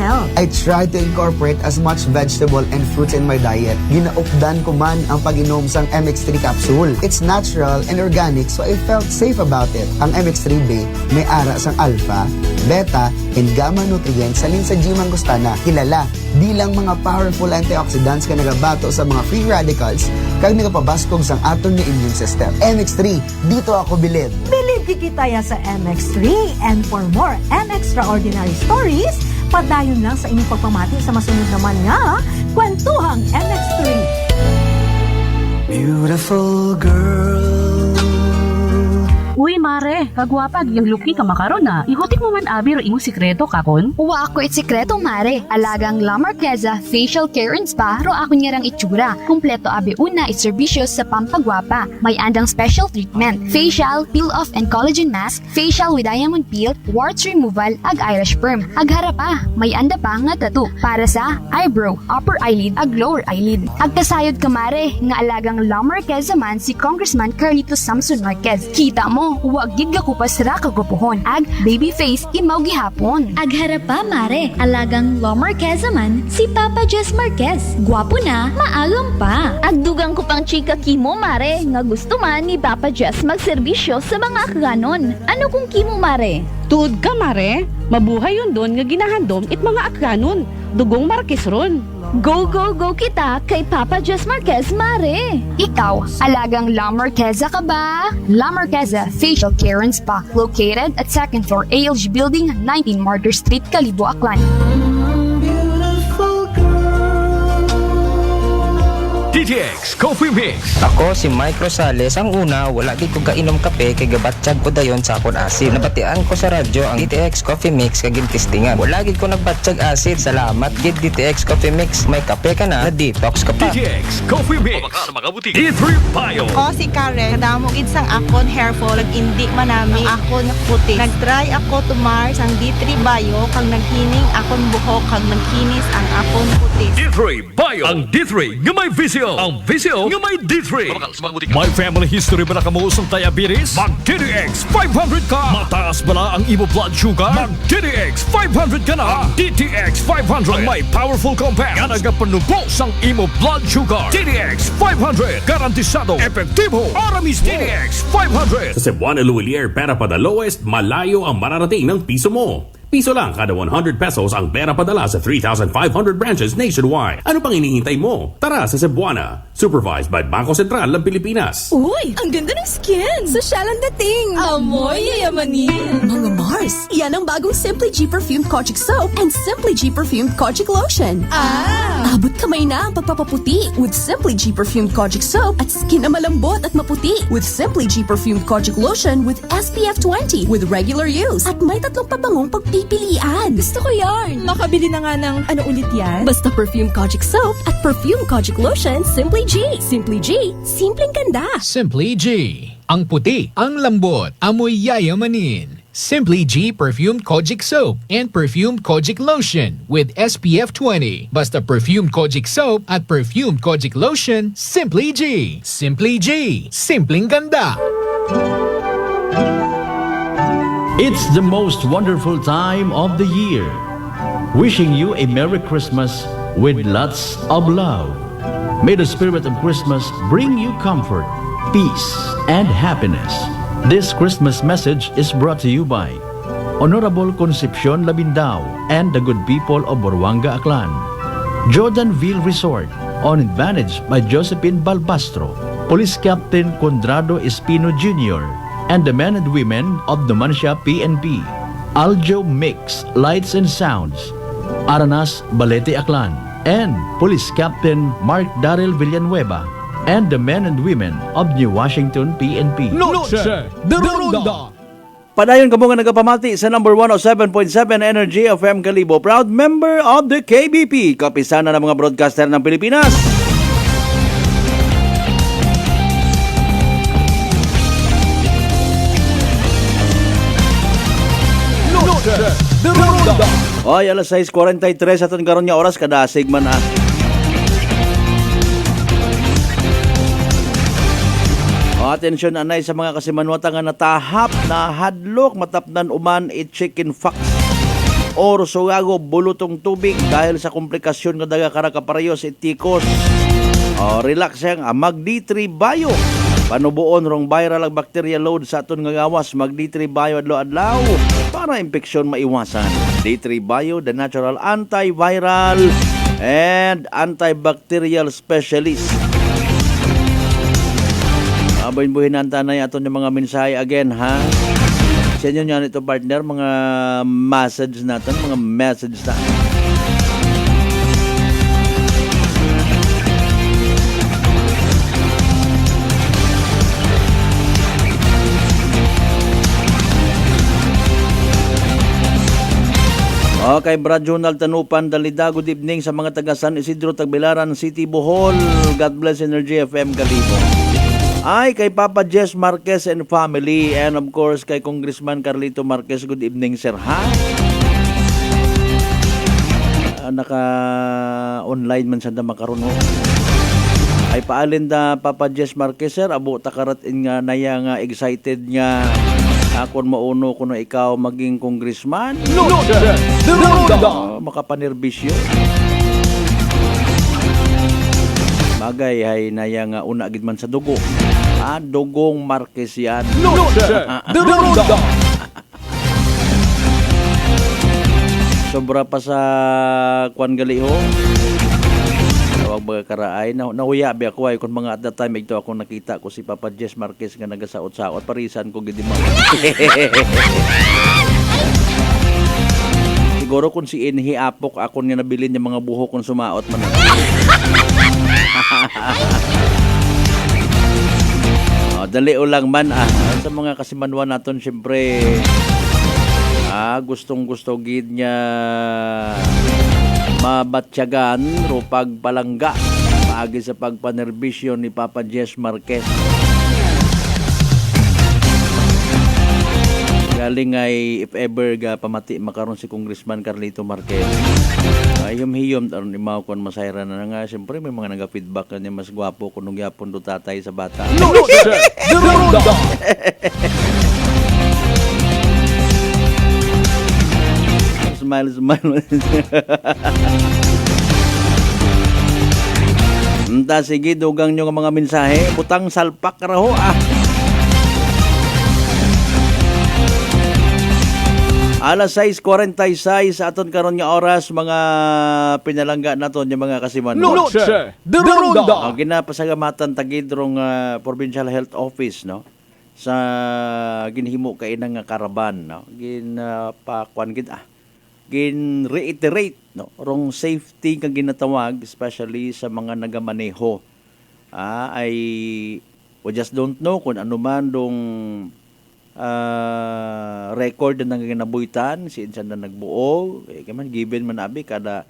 health. I try to incorporate as much vegetable and fruits in my diet. Ginaupdan ko man ang pag-inom sang MX3 capsule. It's natural and organic, so I felt safe about it. Ang MX3B may ara sang alpha, beta, and gamma nutrients salin sa G. mangostana. Kilala bilang mga powerful antioxidants ka nagabato sa mga free radicals kag nagapabaskog sang aton nga immune system. MX3, dito ako bilid. Bilib kita ya sa MX3. And for more and extraordinary stories, padayon lang sa inyong pagpamati sa masunod naman nga Kwentuhang MX3. Beautiful girl. Uy, mare, kagwapag, yung luki ka makaron na. Ihutik mo man abi ro imong sikreto kakon. Uwa ako sikreto, mare. Alagang La Marqueza Facial Care and Spa ro ako niyarang itsura. Kumpleto abi una iserbisyo sa pampagwapa. May andang special treatment, facial, peel-off and collagen mask, facial with diamond peel, warts removal, ag eyelash perm. Ag harapa, may anda pa nga tattoo para sa eyebrow, upper eyelid, ag lower eyelid. Ag kasayod ka, mare, nga alagang La Marqueza man si Congressman Carlito Samson Marquez. Kita mo, huwag gid ko pa sira kagupuhon. Ag baby face imaw gihapon. Ag harapa, mare, alagang La Marqueza man si Papa Jess Marquez. Gwapo na, maalam pa. Ag dugang ko pang chika kimo, mare, nga gusto man ni Papa Jess magserbisyo sa mga akganon. Ano kung kimo, mare? Tuod ka, mare. Mabuhay yun doon nga ginahandom it mga akganon. Dugong Marquez ron. Go, go, go kita kay Papa Jess Marquez, mare. Ikaw, alagang La Marqueza ka ba? La Marqueza Facial Care and Spa, located at 2nd floor ALG Building, 19 Martyr Street, Kalibo, Aklan. DTX Coffee Mix. Ako si Mike Rosales. Ang una, wala gid ko kainom kape kay gabatsyag ko dayon sa akon asid. Nabatian ko sa radyo ang DTX Coffee Mix kag gintistingan. Wala gid ko nagbatsyag asid. Salamat gid DTX Coffee Mix. May kape ka na detox ka pa. DTX Coffee Mix. D3 Bio. Ako si Karen. Kadamo gid sang akon hair fall ag indi manami akon puti. Nagtry ako tumar sang D3 Bio kag naghining akon buhok kag nagkinis ang akon puti. D3 Bio. Ang D3 nga may visyo. Ang visyo nga may D3. May family history ba na kamuusong diabetes? Mag DTX 500 ka. Mataas ba na ang imo blood sugar? Mag DTX 500 ka na. DTX 500 ang may powerful compound nga nagapanubos ang imo blood sugar. DTX 500 garantisado, epektibo, aramis. DTX 500. Sa Cebuana Luwilier, pera pa the lowest, malayo ang mararating ng piso mo. Piso lang kada 100 pesos ang pera padala sa 3,500 branches nationwide. Ano pang hinihintay mo? Tara sa Cebuana. Supervised by Bangko Sentral ng Pilipinas. Uy, ang ganda ng skin! Sosyal ang dating! Amoy yayamanin! Mga Mars, yan ang bagong Simply G Perfumed Kojic Soap and Simply G Perfumed Kojic Lotion. Abot kamay na ang pagpapaputi with Simply G Perfumed Kojic Soap at skin na malambot at maputi with Simply G Perfumed Kojic Lotion with SPF 20 with regular use. At may tatlong pabangong pagpipilian. Gusto ko yarn! Nakabili na nga ng ano ulit yan? Basta Perfumed Kojic Soap at Perfumed Kojic Lotion, Simply G. Simply G, simpleng ganda. Simply G. Ang puti, ang lambot, amoy yayamanin. Simply G Perfumed Kojic Soap and Perfumed Kojic Lotion with SPF 20. Basta Perfumed Kojic Soap at Perfumed Kojic Lotion, Simply G. Simply G, simpleng ganda. It's the most wonderful time of the year. Wishing you a Merry Christmas with lots of love. May the spirit of Christmas bring you comfort, peace, and happiness. This Christmas message is brought to you by Honorable Concepcion Labindao and the good people of Boruanga, Aklan. Jordanville Resort, on advantage by Josephine Balbastro, Police Captain Condrado Espino Jr., and the men and women of the Mansha PNP. Aljo Mix, Lights and Sounds, Aranas Balete Aklan, and Police Captain Mark Daryl Villanueva, and the men and women of New Washington PNP. Noche de Ronda. Padayon kamo nga nagapamati sa number 107.7 Energy FM Kalibo. Proud member of the KBP, kapisana ng mga broadcaster ng Pilipinas. Noche de Ronda. Oy, alas 6:43 aton karon nga oras kada segman na. Atensyon anay sa mga kasimanwata nga natahap na hadlok matapnan uman chicken fox or sugago bulutong tubig dahil sa komplikasyon nga daga karakapareyo sa itikos. Relax yang mag D3 Bio. Panubuon rong viral ag bacterial load sa aton nga gawas. Mag D3 Bio adlaw-adlaw para infeksyon maiwasan. D3 Bio, the natural antiviral and antibacterial specialist. Buhin-buhin ang tanay aton yung mga mensahe again, ha? Sa inyo nyan ito, partner, mga message natin, mga message natin. Okay, Brad Jonald Tanupan, Dalida, good evening sa mga taga San Isidro, Tagbilaran City, Bohol. God bless Energy FM Kalibo. Ay, kay Papa Jess Marquez and family, and of course kay Congressman Carlito Marquez, good evening sir, ha? Naka-online man sa makaroon, ho. Ay paalin da Papa Jess Marquez sir, abo takarat nga naya nga excited nga akon mauno kuno ikaw maging congressman. Makapanerbisyo. Bagay ay naya nga una gid man sa dugo. Dugong Marquez yan. Sobra pa sa kwan gali ho. Tawag mga karaay. Nahuya ba ako ay kung mga at that time ito ako nakita ko si Papa Jess Marquez nga nagasaot-saot. Parisan ko gidi mo. Siguro kung si Inhi Apok ako nga nabilin yung mga buhok kung sumaot man. Dali o lang man. Sa mga kasimanwa natin, syempre gustong-gusto gid niya mabatyagan ro pagpalangga paagi sa pagpanerbisyo ni Papa Jess Marquez. Galing ay if ever ga pamati makaron si Congressman Carlito Marquez. Hiyom-hiyom aron imaw kon masayra na nga. Siyempre may mga naga-feedback na mas gwapo kuno gyapon do tatay sa bata. Smile. Sige, dugang nyo nga mga mensahe. Butang salpak raho Alas 6:46 aton karon nga oras, mga pinalangga naton yung mga kasiman. Ginapasagamatan tagidrong Provincial Health Office, no? Sa ginhimo kay nang karaban, no? Gin-reiterate, no? Rong safety kang ginatawag, especially sa mga nagamaneho. Ay we just don't know kung ano man dong record na ginabuhitan, sinsan na nagbuo, given man abi kada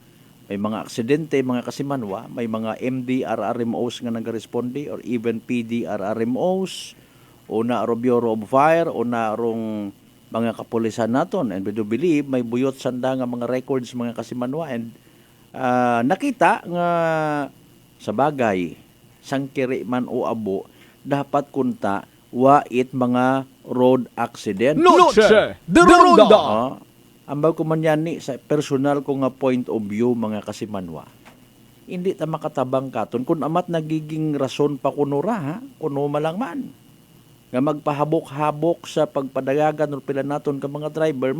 may mga aksidente, mga kasimanwa, may mga MDRRMOs nga nag-responde or even PDRRMOs o na Bureau of Fire o na rong mga kapulisan naton, and we do believe may buyot sanda nga mga records mga kasimanwa, and nakita nga sa bagay sangkiri man o abo dapat kunta wait mga road accident. Ambaw ko man yan ni sa personal ko nga point of view mga kasimanwa. Hindi ta makatabang katon kung amat nagiging rason pa kunura, ha? Kuno malang man nga magpahabok-habok sa pagpadagagan o pila naton ka mga driver,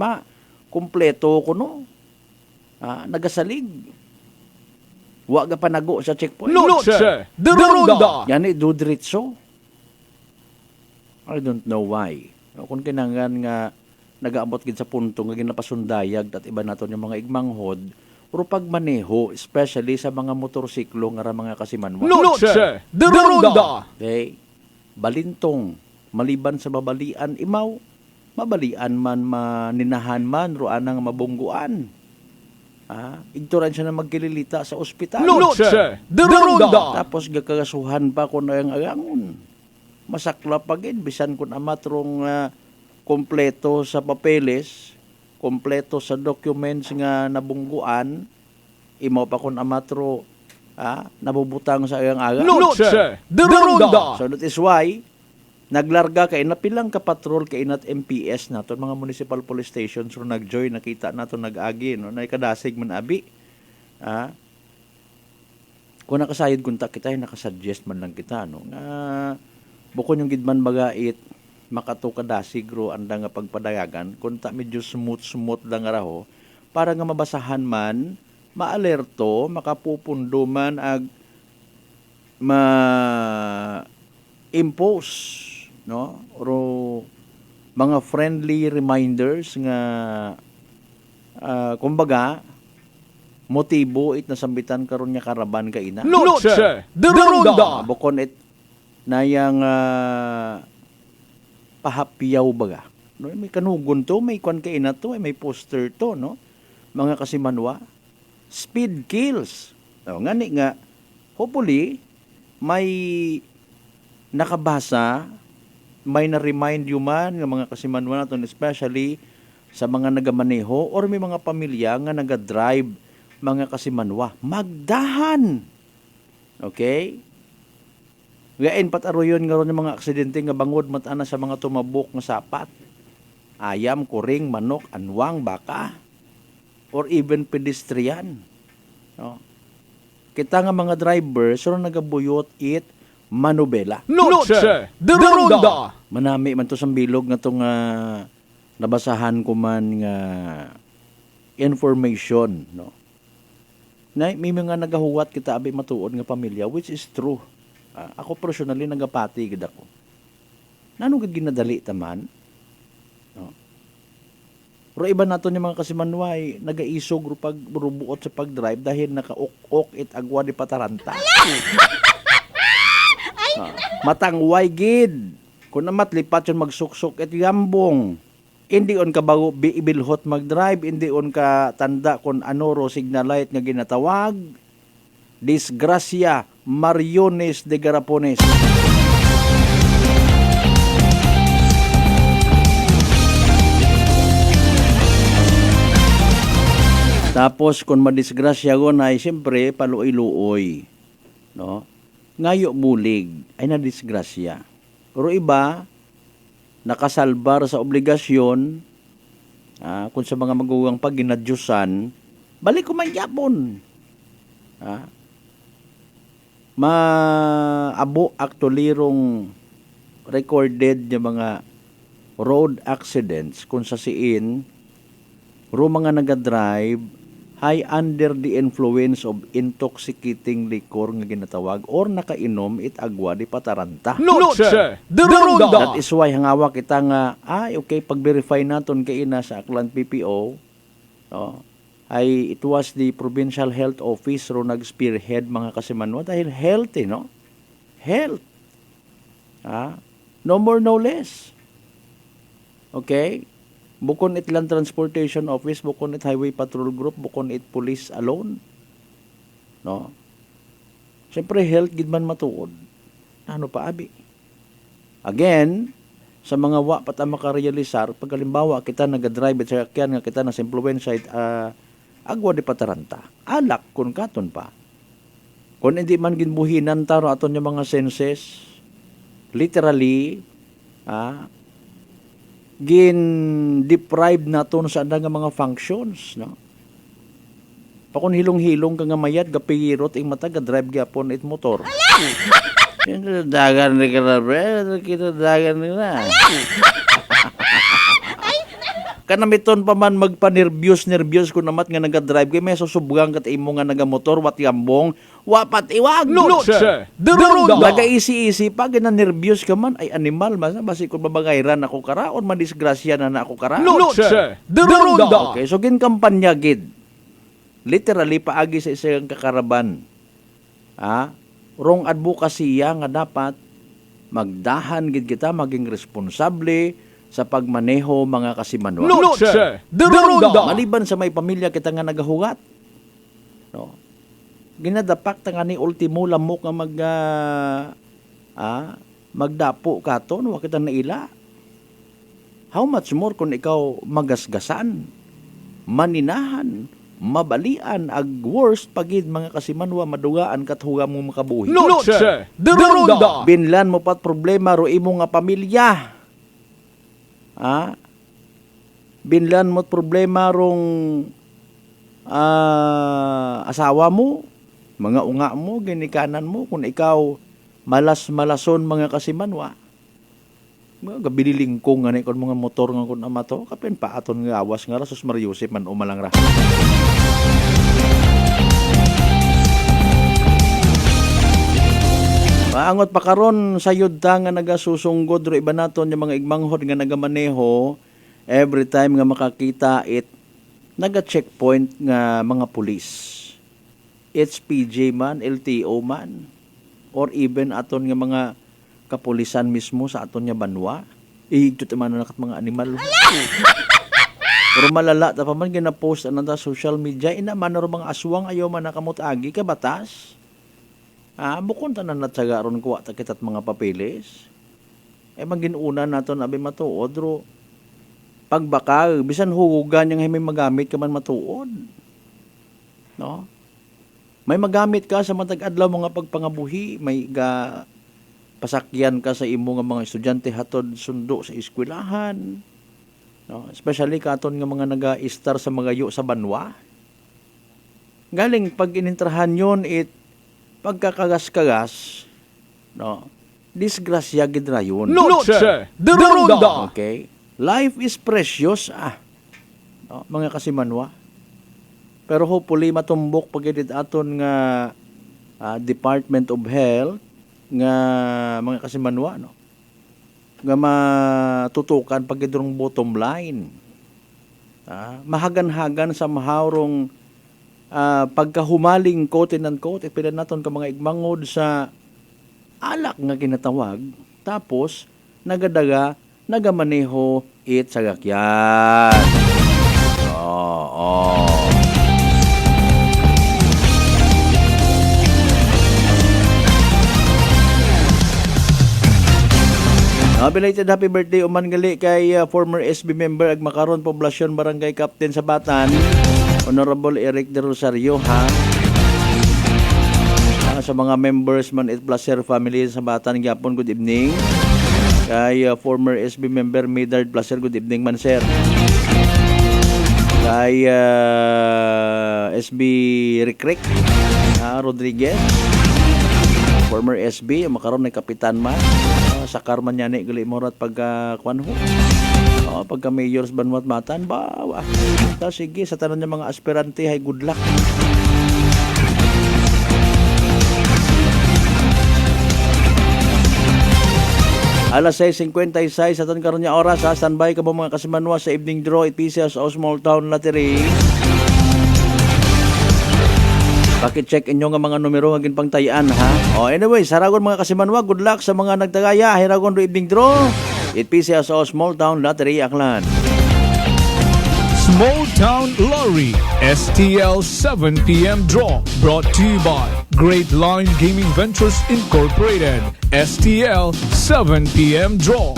kumpleto kuno. Nagasalig. Wa ga panago sa checkpoint. Yan do diretso. I don't know why. Kung kinangan nga nagaabot gid sa punto nga ginapasundayag at iba naton yung mga igmanghod, pero pagmaneho, especially sa mga motorsiklo nga mga kasimanwa. Okay. Balintong, maliban sa babalian imaw, mabalian man, maninahan man, ro anang mabungguan. Igturan siya na magkililita sa ospital. Tapos gakagasuhan pa ko na yung agangon. Masakla pagin bisan kun amatrong kompleto sa papeles, kompleto sa documents nga nabungguan, imaw pa kun amatro nabubutang sa iyang aga. So that is why Naglarga kay napilang ka patrol kay inat MPS naton mga municipal police stations so nagjoy nakita nato nag-agi no nay kadasig man abi. Kung nakasayod kunta kita nakasuggest man lang kita no nga bukod yung gidman bagait makato kadasig ro anda nga pagpadayagan kunta medyo smooth lang raho para nga mabasahan man maalerto makapupundo man ag ma-impose no ro mga friendly reminders nga kumbaga motibo it nasambitan karon nya karaban ka ina Noche de Ronda. bukon it nayang pahapiyaw baga no may kanugon to may kwan ka ina to may poster to no mga kasimanwa speed kills no ngani nga hopefully may nakabasa may na-remind you man ng mga kasimanwa natin, especially sa mga nagamaneho or may mga pamilya nga naga-drive mga kasimanwa. Magdahan! Okay? Gain pataroyon nga ron yung mga aksidente nga bangod matana sa mga tumabok nga sapat. Ayam, kuring, manok, anwang, baka, or even pedestrian. No? Kita nga mga driver, so nagabuyot it manubela. Noche de Ronda. Manami man to sa bilog nga tong nabasahan ko man nga information no. Na may mga nagahuwat kita abi matuod nga pamilya which is true. Ako personally nagapati gid ako. Nano gid ginadali taman? No. Pero iba nato ni mga kasimanway nagaisog ro pag burubuot sa pagdrive dahil nakaok-ok it agwa di pataranta. Matangway gid. Kung namat lipat yun magsuksok at gambong. Hindi on ka bago ibilhot mag-drive, hindi on ka tanda kung ano ro signal light nga ginatawag. Disgrasya Mariones de Garapones. Tapos kung madisgrasya ko na siyempre paluoy-luoy. No? Ngayo bulig ay nadisgrasya. Pero iba, nakasalbar sa obligasyon, kung sa mga magugang pag ginadyusan, balik ko man yapon. Maabo actualirong recorded yung mga road accidents kung sa siin, ro mga nagadrive, ay under the influence of intoxicating liquor nga ginatawag or nakainom it agwa di pataranta. Noche de Ronda. That is why hangawa kita nga okay pag-verify naton kay ina sa Aklan PPO no ay it was the Provincial Health Office ro nag-spearhead mga kasimanwa dahil healthy no health no more no less. Okay. Bukon it Land Transportation Office, bukon it Highway Patrol Group, bukon it Police alone. No? Siyempre, health gid man matuod. Ano pa, abi? Again, sa mga wa pata makarealisar, pag halimbawa kita nagadrive at sakyan nga kita nas influensya agwa di pataranta. Alak kun katon pa. Kung hindi man ginbuhinan taro aton yung mga senses, literally, gin-deprived naton sa nga mga functions, no? Pakon hilong-hilong ka nga mayat, gapihirot, ing mata, ga-drive gyapon it motor. Yung dagan ni Karabre, kita dagan nila. Kanamiton pa man magpa-nervyos kung namat nga naga-drive, kaya may susubgang kat imo nga naga-motor, wat yambong, wapat iwag. Noche de Ronda. Naga-isi-isi pa, gina-nervyos ka man, ay animal, basi kung babagayran ako kara, or madisgrasya na ako kara. Noche de Ronda. Okay, so ginkampanya gid. Literally, paagi sa isang kakaraban. Wrong advocacy nga dapat magdahan gid kita, maging responsable, sa pagmaneho mga kasimanwa. Noche de Ronda. Maliban sa may pamilya kita nga nagahugat. No. Ginadapak ta nga ni ultimo lamok nga magdapo katon wa kita naila. How much more kung ikaw magasgasan, maninahan, mabalian ag worst pagid mga kasimanwa madugaan kat huga mo makabuhi. Noche de Ronda. Binlan mo pat problema ro imo nga pamilya. Binlan mo problema rong asawa mo, mga unga mo, ginikanan mo, kung ikaw malas-malason mga kasimanwa. Gabililing kong nga kon mga motor nga kun ama to, kapin pa aton nga awas nga rasos Mariusip man umalang ra. Maangot pa karon sayod ta nga nagasusungod ro iba naton yung mga igmanghod nga nagamaneho every time nga makakita naga-checkpoint nga mga pulis. HPG man, LTO man, or even aton nga mga kapulisan mismo sa aton nga banwa. Ihigtot man nakat mga animal. Pero malala ta pa man gina-post ananta social media ina man ro mga aswang ayaw man nakamot agi ka batas. Bukon tanan natsaga ron kuha ta kitat mga papeles. Maginuna naton abi matuod ro pagbaka bisan hugugan yang may magamit ka man matuod. No? May magamit ka sa matag adlaw mga pagpangabuhi, may pasakyan ka sa imo nga mga estudyante hatod sundo sa eskwelahan. No? Especially katon nga mga naga-star sa mga yu sa banwa. Galing pag inintrahan yon pagkakagas-kagas, no? Disgrasya gid ra yun. Noche de Ronda. Okay? Life is precious, no? Mga kasimanwa. Pero hopefully matumbok pagidid aton nga Department of Health nga mga kasimanwa, no? Nga matutukan pagidrong bottom line. Mahagan-hagan sa mahawrong pagkahumaling quote and unquote, ipilan naton ka mga igmangod sa alak nga kinatawag, tapos nagadaga, nagamaneho it sagakyan. Belated happy birthday uman gali kay former SB member ag Makaron Poblasyon Barangay Captain sa Batan, Honorable Eric De Rosario sa mga members man it Placer family sa Batan gyapon good evening. Kay former SB member Medard Placer good evening man sir. Kay SB Rikrek Rodriguez former SB makaron na kapitan man sa Carman yan gali mo rat pagka kwanho pagka mayors Banwat Matan bawa sige sa tanan ng mga aspirante hay good luck. Alas 6:56 sa karon nya oras standby ka ba mga kasimanwa sa evening draw Ipisias o Small Town Lottery. Paki-check inyo nga mga numero nga ginpangtayan anyway, saragon mga kasimanwa, good luck sa mga nagtagaya. Hiragon ro evening draw. It PCSO Small Town Lottery Aklan. Small Town Lottery STL 7 p.m. draw brought to you by Great Line Gaming Ventures Incorporated. STL 7 p.m. draw.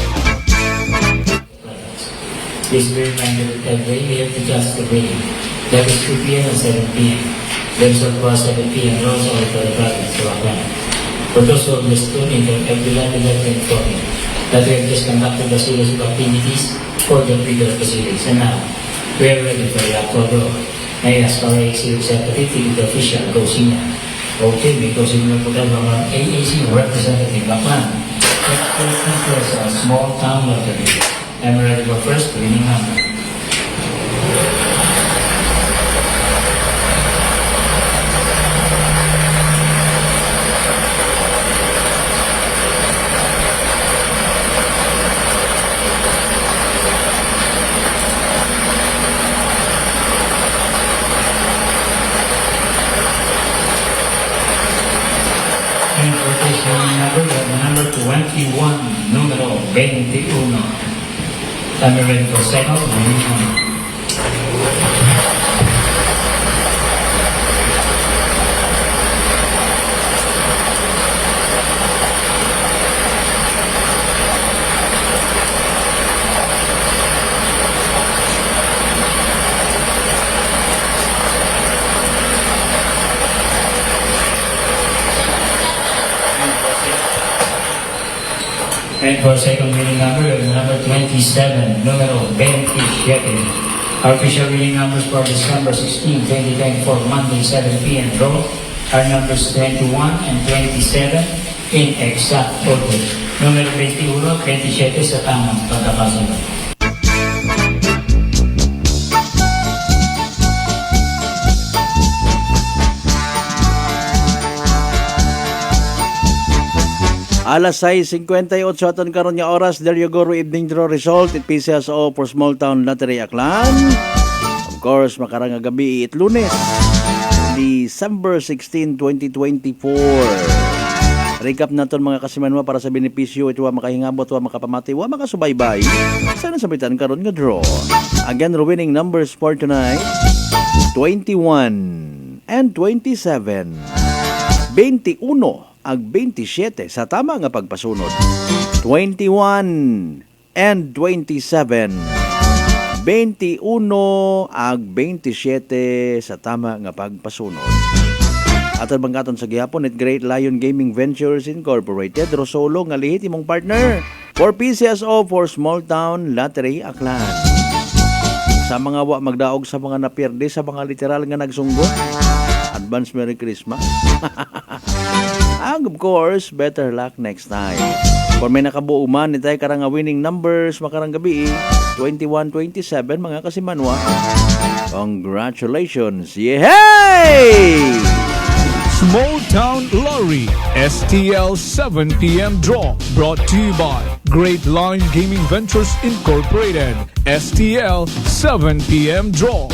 Please be reminded that when we have to adjust the rating, that is 2 p.m. and 7 p.m. There's of course 7 p.m. also for the province of Aklan. For those who have just tuned in, I would like to inform you that we have just conducted a series of activities for the previous facilities. And now, we are ready for the actual draw. I ask our AAC representative to the official Gosina. Okay, because we will put our AAC representative Aklan. Let's a small town lottery. I'm ready for first winning number. Number 21, numero 21. Time ready for second winning number. And for second winning number, we have number 27, numero 27. Our official winning numbers for December 16, 2024, Monday, 7 p.m. draw are numbers 21 and 27 in exact order. Numero 21, 27 sa tamang pagkakasunod. Alas 6:58 aton karon nga oras. There you go, evening draw result. It PCSO for Small Town Lottery Aklan. Of course, makarang nga gabi it Lunes, December 16, 2024. Recap naton mga kasimanwa para sa benepisyo. Ito wa makahingabot, wa makapamati, wa makasubaybay. Sana sabitan karon nga draw. Again, the winning numbers for tonight, 21 and 27. 21 ag 27 sa tama nga pagpasunod. 21 and 27. 21 ag 27 sa tama nga pagpasunod. Aton bangkaton sa gihapon at Great Lion Gaming Ventures Incorporated, Rosolo nga lihit imong partner for PCSO for Small Town Lottery Aklan. Sa mga wa magdaog sa mga napirde, sa mga literal nga nagsunggo, advance Merry Christmas. And of course, better luck next time. Kung may nakabuo man, itay karang winning numbers makarang gabi, 21-27 mga kasimanwa. Congratulations! Yehey! Small Town Lottery STL 7 p.m. draw brought to you by Great Lion Gaming Ventures Incorporated. STL 7 p.m. draw.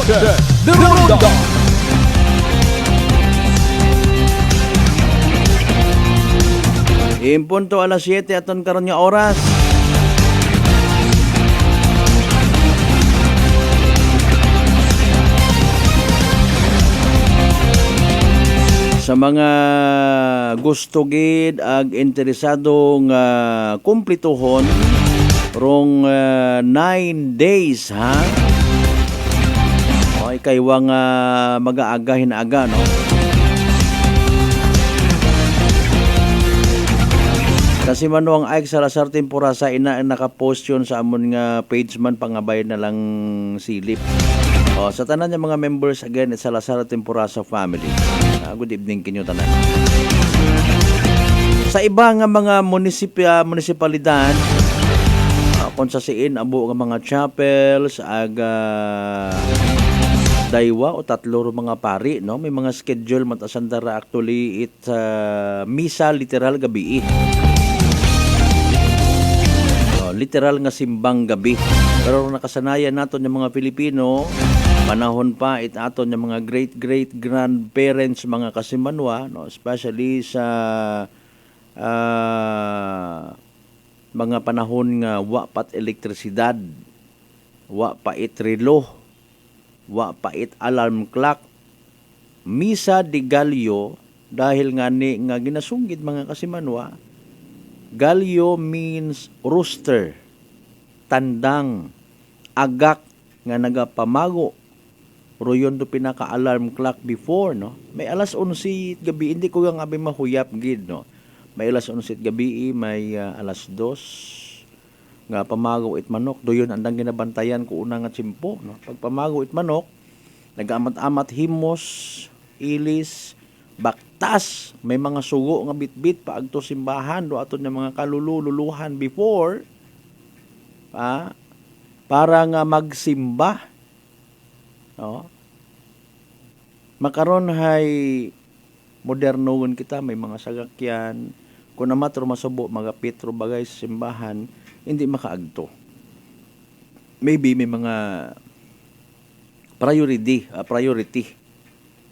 The Ronda. Impunto alas 7 aton karon nga oras. Sa mga gusto gid ag interesadong kumplituhon rong 9 days ha. O ikaywang mag-aaga hinaga no. Kasi manuang Ike Salazar Temporasa naka-post yun sa amon nga page man pangabay na lang silip. O, sa tanan niya mga members again, it's Salazar Temporasa family. Good evening kinyo tanan. Sa iba nga mga munisipalidad, kung sa siin abo nga mga chapels aga daywa o tatlo ro mga pari no, may mga schedule matasandara actually it misa literal gabi. Literal nga simbang gabi. Pero nakasanayan naton yung mga Pilipino, panahon pa it aton yung mga great grandparents mga kasimanwa no, especially sa mga panahon nga wa pat elektrisidad, wa pa it relo, wa pa it alarm clock, misa di galyo dahil nga ni nga ginasunggid mga kasimanwa. Galyo means rooster, tandang, agak nga nagapamago. Pero yun do pinaka-alarm clock before, no? May alas 11 gabi, hindi ko nga mahuyap gid, no? May alas 11 gabi, may alas 2 nga pamago it manok. Do yun andang ginabantayan ko una nga tsimpo, no? Pag pamago it manok, nag-amat-amat himos, ilis, baktas, may mga sugo nga bitbit pa agto simbahan do aton nga mga kalululuhan before para nga magsimba no. Makaron hay modernoon kita, may mga sagakyan kun namat ro masubo mga pitro bagay sa simbahan hindi makaagto. Maybe may mga priority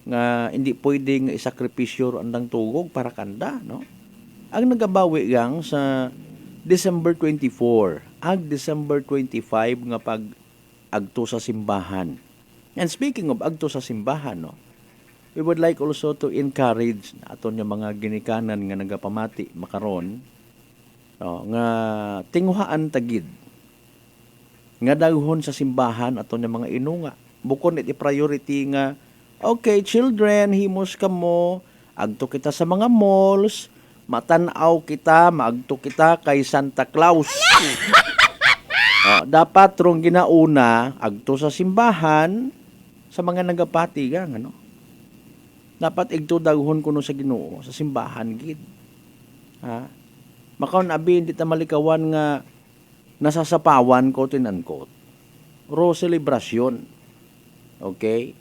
nga hindi pwedeng isakripisyo andang tugog para kanda no. Ang nagabawi gang sa December 24 ag December 25 nga pag agto sa simbahan. And speaking of agto sa simbahan no, we would like also to encourage aton yung mga ginikanan nga nagapamati makaron no, nga tinguhaan tagid nga daghon sa simbahan aton yung mga inunga Bukon iti priority nga, okay, children, himos ka mo, agto kita sa mga malls, matanaw kita, maagto kita kay Santa Claus. Dapat rong ginauna, agto sa simbahan, sa mga nagapati gang, ano? Dapat igto daghon kuno sa Ginoo, sa simbahan, gid. Ha? Makaon abi, hindi ta malikawan nga nasasapawan ko, tinangkot. Ro celebration. Okay?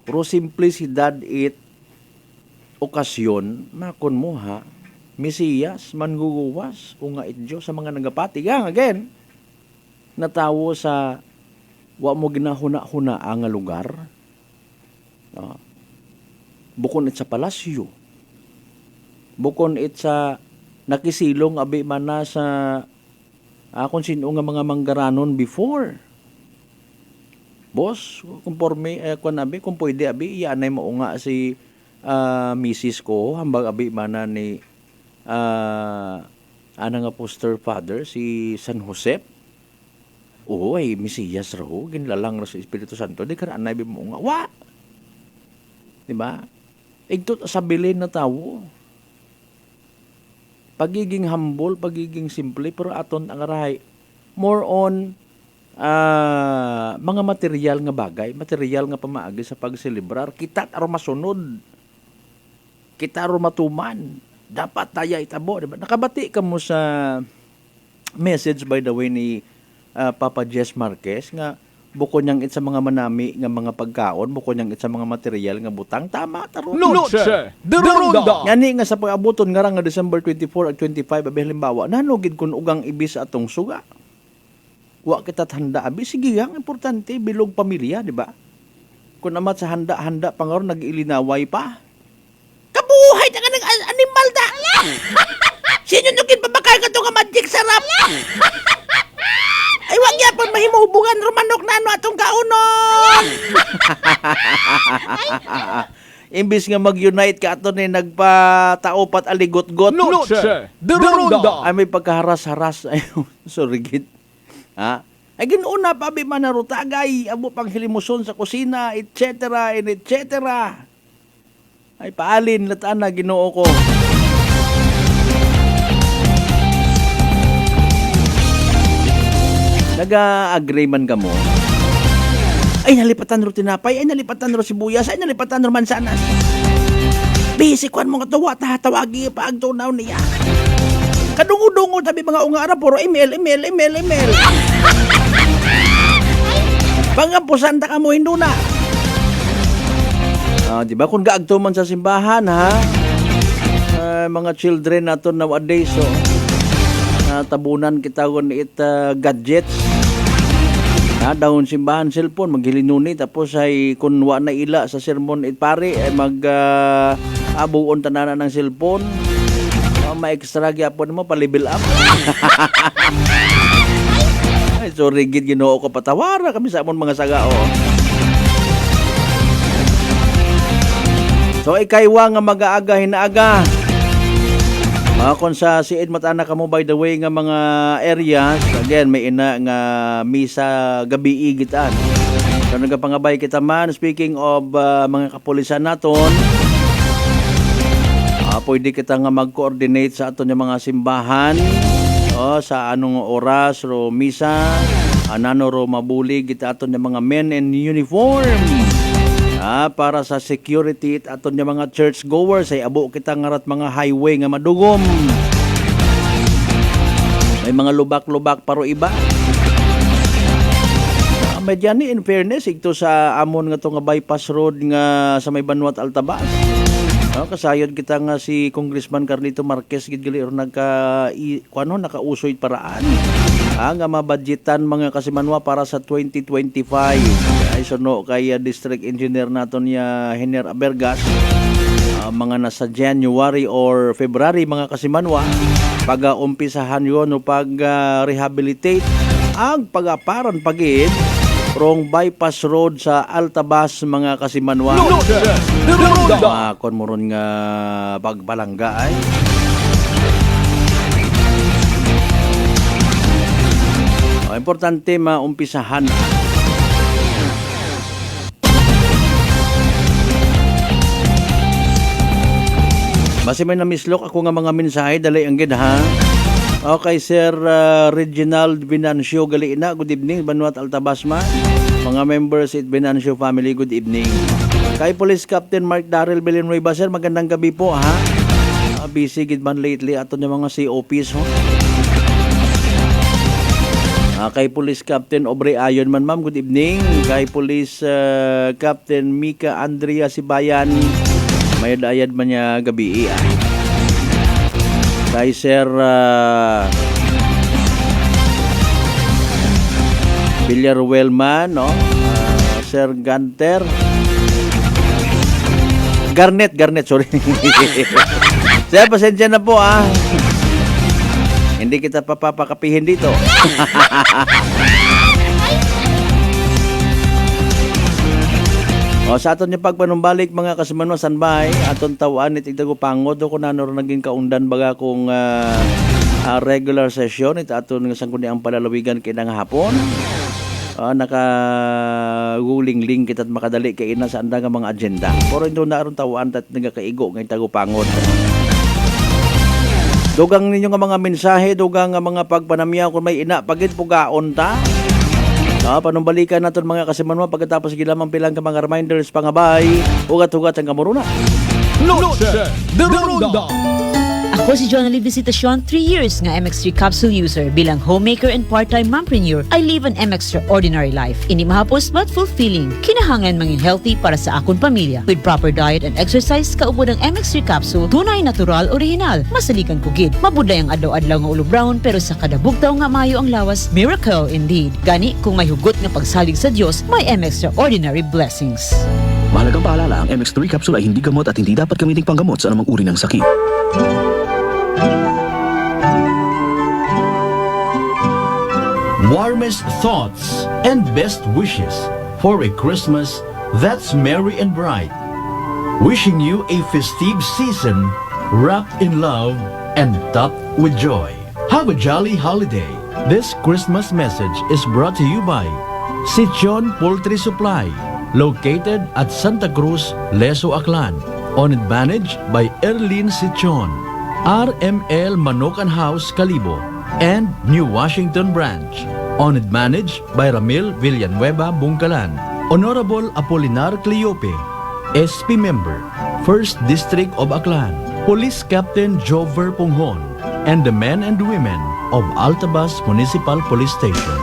Ro simplicidad it okasyon, makon mo ha, Mesiyas, manguguwas, unga it Diyos sa mga nagapati. Gang, again, natawo sa wa mo ginahuna-huna ang lugar. Bukon it sa palasyo. Bukon it sa nakisilong abi mana sa kung sino nga mga manggaranon before. Boss, conforme kung pwede abi ianay mo nga si misis ko hambang abi mana ni ana nga poster father si San Jose. Oo, ay Mesiyas raw, ginlalang ra sa Espiritu Santo. Di ka anay mo nga. Wa! Diba? Igtot sa bilin na tao. Pagiging humble, pagiging simple, pero aton ang aray. More on mga material nga bagay, material nga pamaagi sa pagselebrar. Kita aro masunod. Kita aro matuman. Dapat taya itabo. Diba? Nakabati ka mo sa message, by the way, ni Papa Jess Marquez nga bukod niyang it sa mga manami nga mga pagkaon, bukod niyang it sa mga material nga butang, tama taro. Noche de Ronda. Ngani nga sa pag-abuton nga nga December 24 at 25 abi halimbawa, nanugid kun ugang ibis atong suga. Wa kita handa abi, sige ang importante bilog pamilya, di ba? Kun amat sa handa-handa pangaron nag-ilinaway pa. Kabuhay ta ka ng animal da. Sino nugid pabakay ka to nga magic sarap? Ay, wag yapon mahimubugan rumanok na ano atong kaunon. Imbis nga mag-unite ka ato ni nagpataopat aligot-got. Noche de Ronda. Ay, may pagkaharas-haras. Ay, sorry, gid. Ha? Ay, ginuna pa, abi manarutagay, abo pang hilimuson sa kusina, etc. and etc. Ay, paalin, lataan na, Ginoo ko. Nag-agree man ka mo. Ay, nalipatan ro tinapay, ay nalipatan ro sibuyas, ay nalipatan ro mansanas. Bisikwan mo nga tawa, tatawagi pa ang tunaw niya. Kadungo-dungo tabi mga ungara, puro email. Pangapusan ta ka mo, hindu na. Diba, kung gaagto man sa simbahan, ha? Mga children nato nowadays, so, tabunan kita kung gadgets. Dahon simbahan cellphone maghilinuni tapos ay kunwa na ila sa sermon pare ay abuon tanana ng cellphone. Ma-extra gyapon mo pa-level up. Ay sorry gid Ginoo ko, patawara kami sa amon mga sagao. So ikaywa nga mag-aaga hinaaga. Kung sa siid matana ka mo, by the way, nga mga areas, again, may ina nga misa gabi igitan. So, nagapangabay kita man, speaking of mga kapulisan naton, pwede kita nga mag-coordinate sa aton yung mga simbahan, sa anong oras, ro misa, anano ro mabuli, kita aton yung mga men in uniform. Para sa security at aton yung mga church goers ay abo kita ngarat mga highway nga madugom. May mga lubak-lubak paro iba. Medyan ni in fairness ito sa amon nga to nga bypass road nga sa may Banwat Altabas. Kasayod kita nga si Congressman Carlito Marquez gid gali or nakausoy paraan. Nga mabudgetan mga kasimanwa para sa 2025. Ay suno kay District Engineer naton ya Hiner Abergas. Mga nasa January or February mga kasimanwa pag-umpisahan yon o pag-rehabilitate ang pag-aparan pagid rong bypass road sa Altabas mga kasimanwa. Kon moron nga pagbalangga ay importante maumpisahan. Basi may namislok ako nga mga mensahe, dali ang gid ha. Okay, Sir Reginald Venancio Galiina, good evening. Banuat Altabasma, mga members at Venancio family, good evening. Kay Police Captain Mark Darrell Villanueva, sir, magandang gabi po ha. Busy gid man lately ato ng mga COPs ho. Kay Police Captain Aubrey Ayon man, ma'am, good evening. Kay Police Captain Mika Andrea Sibayan, mayad-ayad man niya gabi Kay Sir Villarwell man, no? Sir Ganter Garnet, sorry. Sir, pasensya na po Hindi kita papapakapihin dito. Sa aton yung pagpanumbalik mga kasimano sanbay, aton tawaan ni tigdago pangod ko nanor naging kaundan baga kung regular session ito aton nga sangkuni ang palalawigan kinang hapon. Naka-guling-ling kita at makadali kay ina sa anda nga mga agenda. Pero ito na aron tawaan at nagakaigo ng tagupangod. Dugang ninyo nga mga mensahe, dugang nga mga pagpanamyaw kung may ina, pagit pugaon ta. Panumbalikan natin mga kasimanwa pagkatapos gilamang pilang ka mga reminders pangabay, ugat-ugat ang kamuruna. Noche de Ronda. Ako si John Ali Visitacion, 3 years nga MX3 capsule user. Bilang homemaker and part-time mompreneur, I live an extraordinary life. Ini mahapos but fulfilling. Kinahanglan mangin healthy para sa akong pamilya. With proper diet and exercise, kaubod ang MX3 capsule, tunay, natural, original. Masalikan kugid. Mabudlay ang adlaw-adlaw nga ulo brown, pero sa kada bugtaw nga mayo ang lawas, miracle indeed. Gani, kung may hugot nga pagsalig sa Dios, may extraordinary blessings. Mahalagang paalala, ang MX3 capsule ay hindi gamot at hindi dapat gamiting panggamot sa anumang uri ng sakit. Warmest thoughts and best wishes for a Christmas that's merry and bright. Wishing you a festive season wrapped in love and topped with joy. Have a jolly holiday. This Christmas message is brought to you by Sichon Poultry Supply, located at Santa Cruz, Leso, Aklan. Owned and managed by Erlene Sichon. RML Manokan House, Calibo, and New Washington Branch. Owned and managed by Ramil Villanueva, Bungkalan. Honorable Apolinar Cleope, SP Member, 1st District of Aklan. Police Captain Jover Punghon, and the men and women of Altabas Municipal Police Station.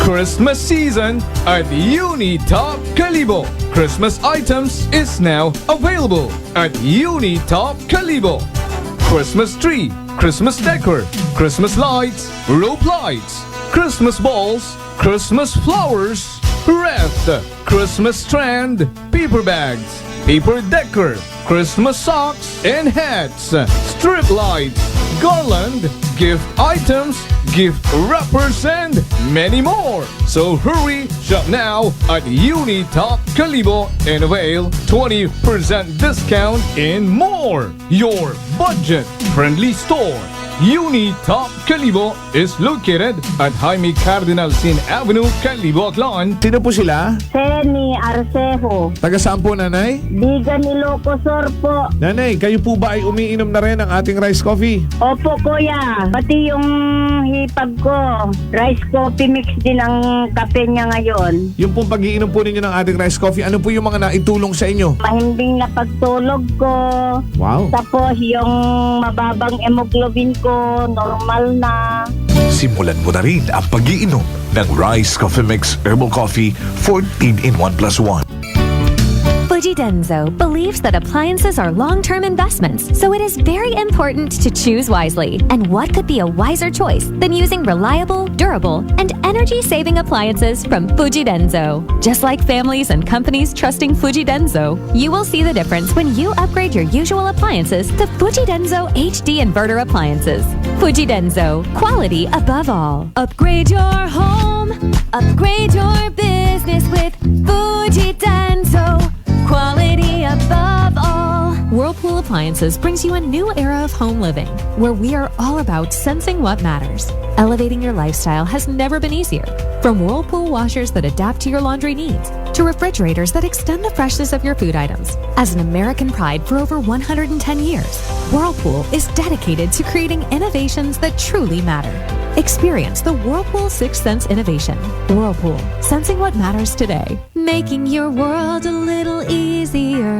Christmas season at Unitop Calibo. Christmas items is now available at Unitop Calibo. Christmas tree, Christmas decor, Christmas lights, rope lights, Christmas balls, Christmas flowers, wreath, Christmas strand, paper bags, paper decor, Christmas socks and hats, strip lights, garland, gift items, gift wrappers, and many more. So hurry, shop now at Unitop Calibo and avail 20% discount and more. Your budget-friendly store. Unitop Calibo is located at Jaime Cardinal Sin Avenue, Calibo, Aklan. Sino po sila? Seni Arcejo. Taga saan po, nanay? Bigan Ilocosor po. Nanay, kayo po ba ay umiinom na rin ng ating rice coffee? Opo, kuya. Pati yung hipag ko, rice coffee mix din ang kape niya ngayon. Yung pong pag-iinom po ninyo ng ating rice coffee, ano po yung mga naitulong sa inyo? Mahimbing na pagtulog ko. Wow. Tapos yung mababang hemoglobin ko, normal na. Simulan mo na rin ang pag-iinom ng Rice Coffee Mix Herbal Coffee 14 in 1+1. Fuji Denso believes that appliances are long-term investments, so it is very important to choose wisely. And what could be a wiser choice than using reliable, durable, and energy-saving appliances from Fuji Denso? Just like families and companies trusting Fuji Denso, you will see the difference when you upgrade your usual appliances to Fuji Denso HD Inverter appliances. Fuji Denso, quality above all. Upgrade your home, upgrade your business with Fuji Denso. Quality above all. Whirlpool Appliances brings you a new era of home living, where we are all about sensing what matters. Elevating your lifestyle has never been easier. From Whirlpool washers that adapt to your laundry needs, to refrigerators that extend the freshness of your food items. As an American pride for over 110 years, Whirlpool is dedicated to creating innovations that truly matter. Experience the Whirlpool Sixth Sense innovation. Whirlpool, sensing what matters today. Making your world a little easier.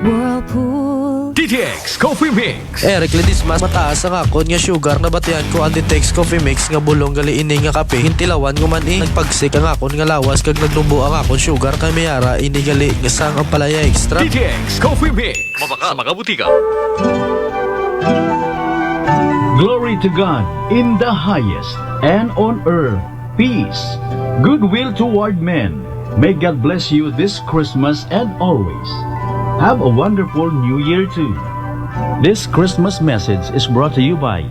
Whirlpool. DTX Coffee Mix. Eric Ledis mas mataas ang akon nga sugar na batian ko ang DTX Coffee Mix nga bulong gali ini nga kape. Hintilawan ko man nagpagsik ang akon nga lawas kag nagnubo ang akon sugar kay mayara ini gali nga sang ang palaya extra. DTX Coffee Mix. Mabaka sa mga butika. Glory to God in the highest, and on earth peace, goodwill toward men. May God bless you this Christmas and always. Have a wonderful New Year too. This Christmas message is brought to you by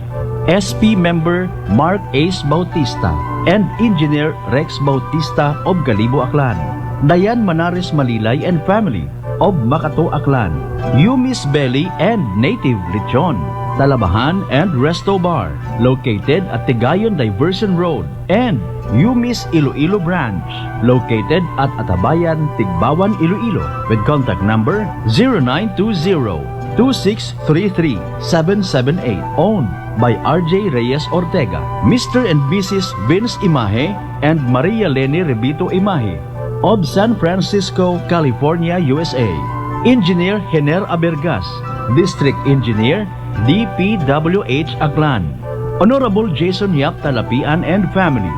SP member Mark Ace Bautista and Engineer Rex Bautista of Galibo Aklan, Dayan Manares Malilay and family of Makato Aklan, Yumis Belly and Native Lechon, Talabahan and Resto Bar, located at Tigayon Diversion Road, and Yumis Iloilo Branch, located at Atabayan, Tigbawan, Iloilo, with contact number 0920-2633-778, owned by RJ Reyes Ortega, Mr. and Mrs. Vince Imahe and Maria Leni Rebito Imahe, of San Francisco, California, USA. Engineer Hener Abergas, District Engineer, DPWH Aklan, Honorable Jason Yap Talapian and family,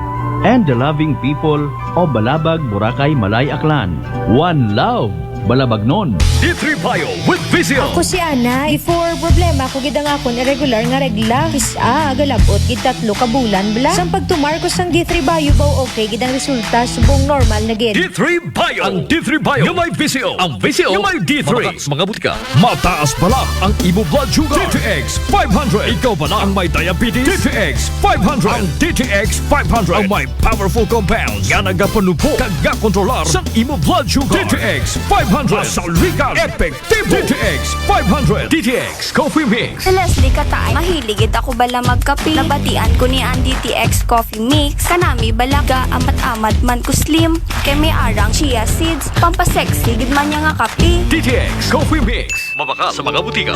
and the loving people of Balabag, Boracay, Malay, Aklan. One love, Balabagnon. D3 Bio with Vizio. Ako si Ana, before problema ko gid ang akon irregular nga regla. Agalabot gid 3 ka bulan bla. Sang pagtumar ko sang D3 Bio baw okay gid ang resulta subong normal na gid. D3 Bio. Ang D3 Bio yung may Vizio. Ang Vizio yung may D3. Mabaka mga butika. Mataas pala ang imo blood sugar. DTX 500. Ikaw ba na ang may diabetes? DTX 500. Ang DTX 500 ang may powerful compounds nga nagapanupo kag kontrolar sa imo blood sugar. DTX 500. Masaligan. Effective. DTX 500. DTX Coffee Mix. Sa Leslie Katay, mahiligid ako bala magkape. Nabatian ko ni ang DTX Coffee Mix. Kanami balaga amat-amat man ko slim. Kay may arang chia seeds. Pampasexy gid man niya nga kape. DTX Coffee Mix. Mabaka sa mga butika.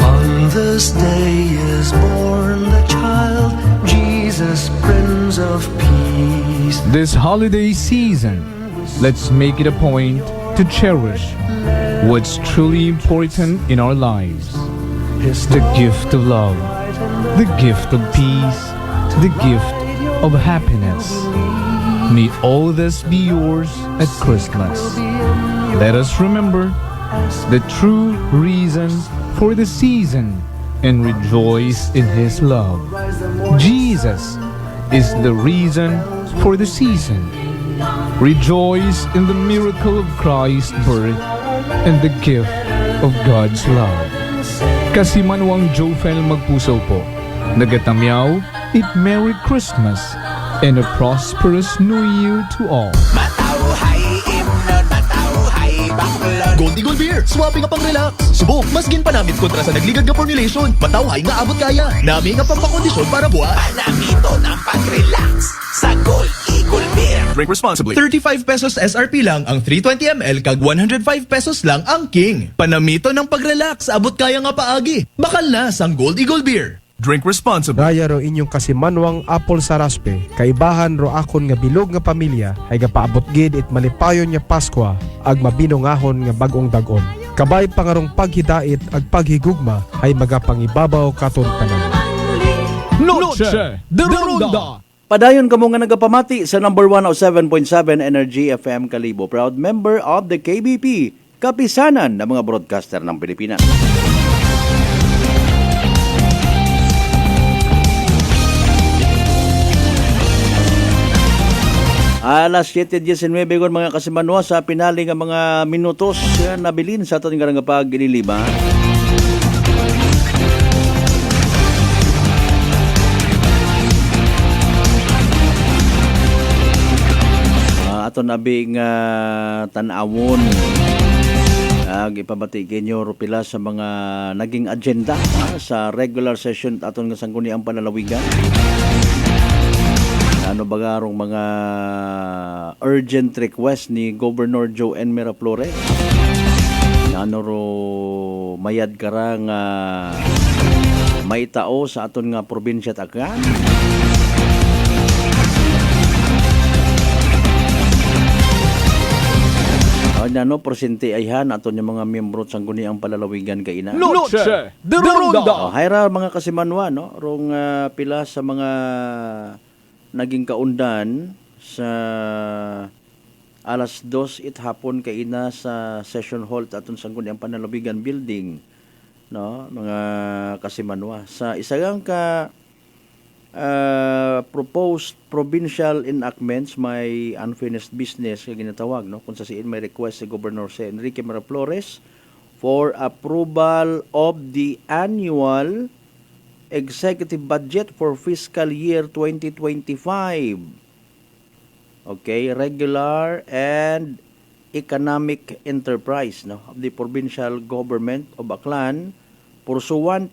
On this day is born the child, Jesus, Prince of Peace. This holiday season, let's make it a point to cherish what's truly important in our lives. The gift of love, the gift of peace, the gift of happiness. May all this be yours at Christmas. Let us remember the true reason for the season and rejoice in His love. Jesus is the reason for the season. Rejoice in the miracle of Christ's birth and the gift of God's love. Kasi Manwang Jofel Magpuso po, nagatamyaw, it Merry Christmas and a prosperous New Year to all. Gold Eagle Beer, swabe nga pang relax. Subok, masgin panamit kontra sa nagligad nga formulation. Matawhay nga abot kaya. Nami nga pampakondisyon para buhat. Panamito ng pag-relax sa Gold Eagle Beer. Drink responsibly. 35 pesos SRP lang ang 320 ml kag 105 pesos lang ang King. Panamito ng pag-relax, abot kaya nga paagi. Bakal na sang Gold Eagle Beer. Drink responsibly. Raya ro inyong kasimanwang apple saraspe, kaibahan ro akon nga bilog nga pamilya, ay gapaabot gid it malipayon nga Paskwa, ag mabinungahon nga bagong dagon. Kabay pangarong paghidait ag paghigugma, ay magapangibabaw katon tanan. Noche de Ronda. Padayon kamo nga nagapamati sa number 107.7 Energy FM Kalibo, proud member of the KBP, kapisanan ng mga broadcaster ng Pilipinas. Alas 7:19 kon mga kasimanwa sa pinali nga mga minutos nabilin sa aton nga pag-ililima. Aton nabing tan-awon ipabati kinyo rupila sa mga naging agenda sa regular session aton nga sangguniang panlalawigan. Ano ba garong mga urgent request ni Governor Joe N. Miraflores? Ano ro mayad kara nga maitao sa aton nga probinsya takan? Ano, presente ayhan aton yung mga miyembro sang guniang palalawigan kay ina. Noche de Ronda. Hayra mga kasimanwa, no? Rong pila sa mga naging kaundan sa alas 2 hapon kay ina sa session hall aton sang guniang palalawigan building, no? Mga kasimanwa. Sa isagang ka proposed provincial enactments may unfinished business kaya ginatawag, no, kung sa siin may request si Governor si Enrique Miraflores for approval of the annual executive budget for fiscal year 2025. Okay, regular and economic enterprise, no, of the provincial government of Aklan pursuant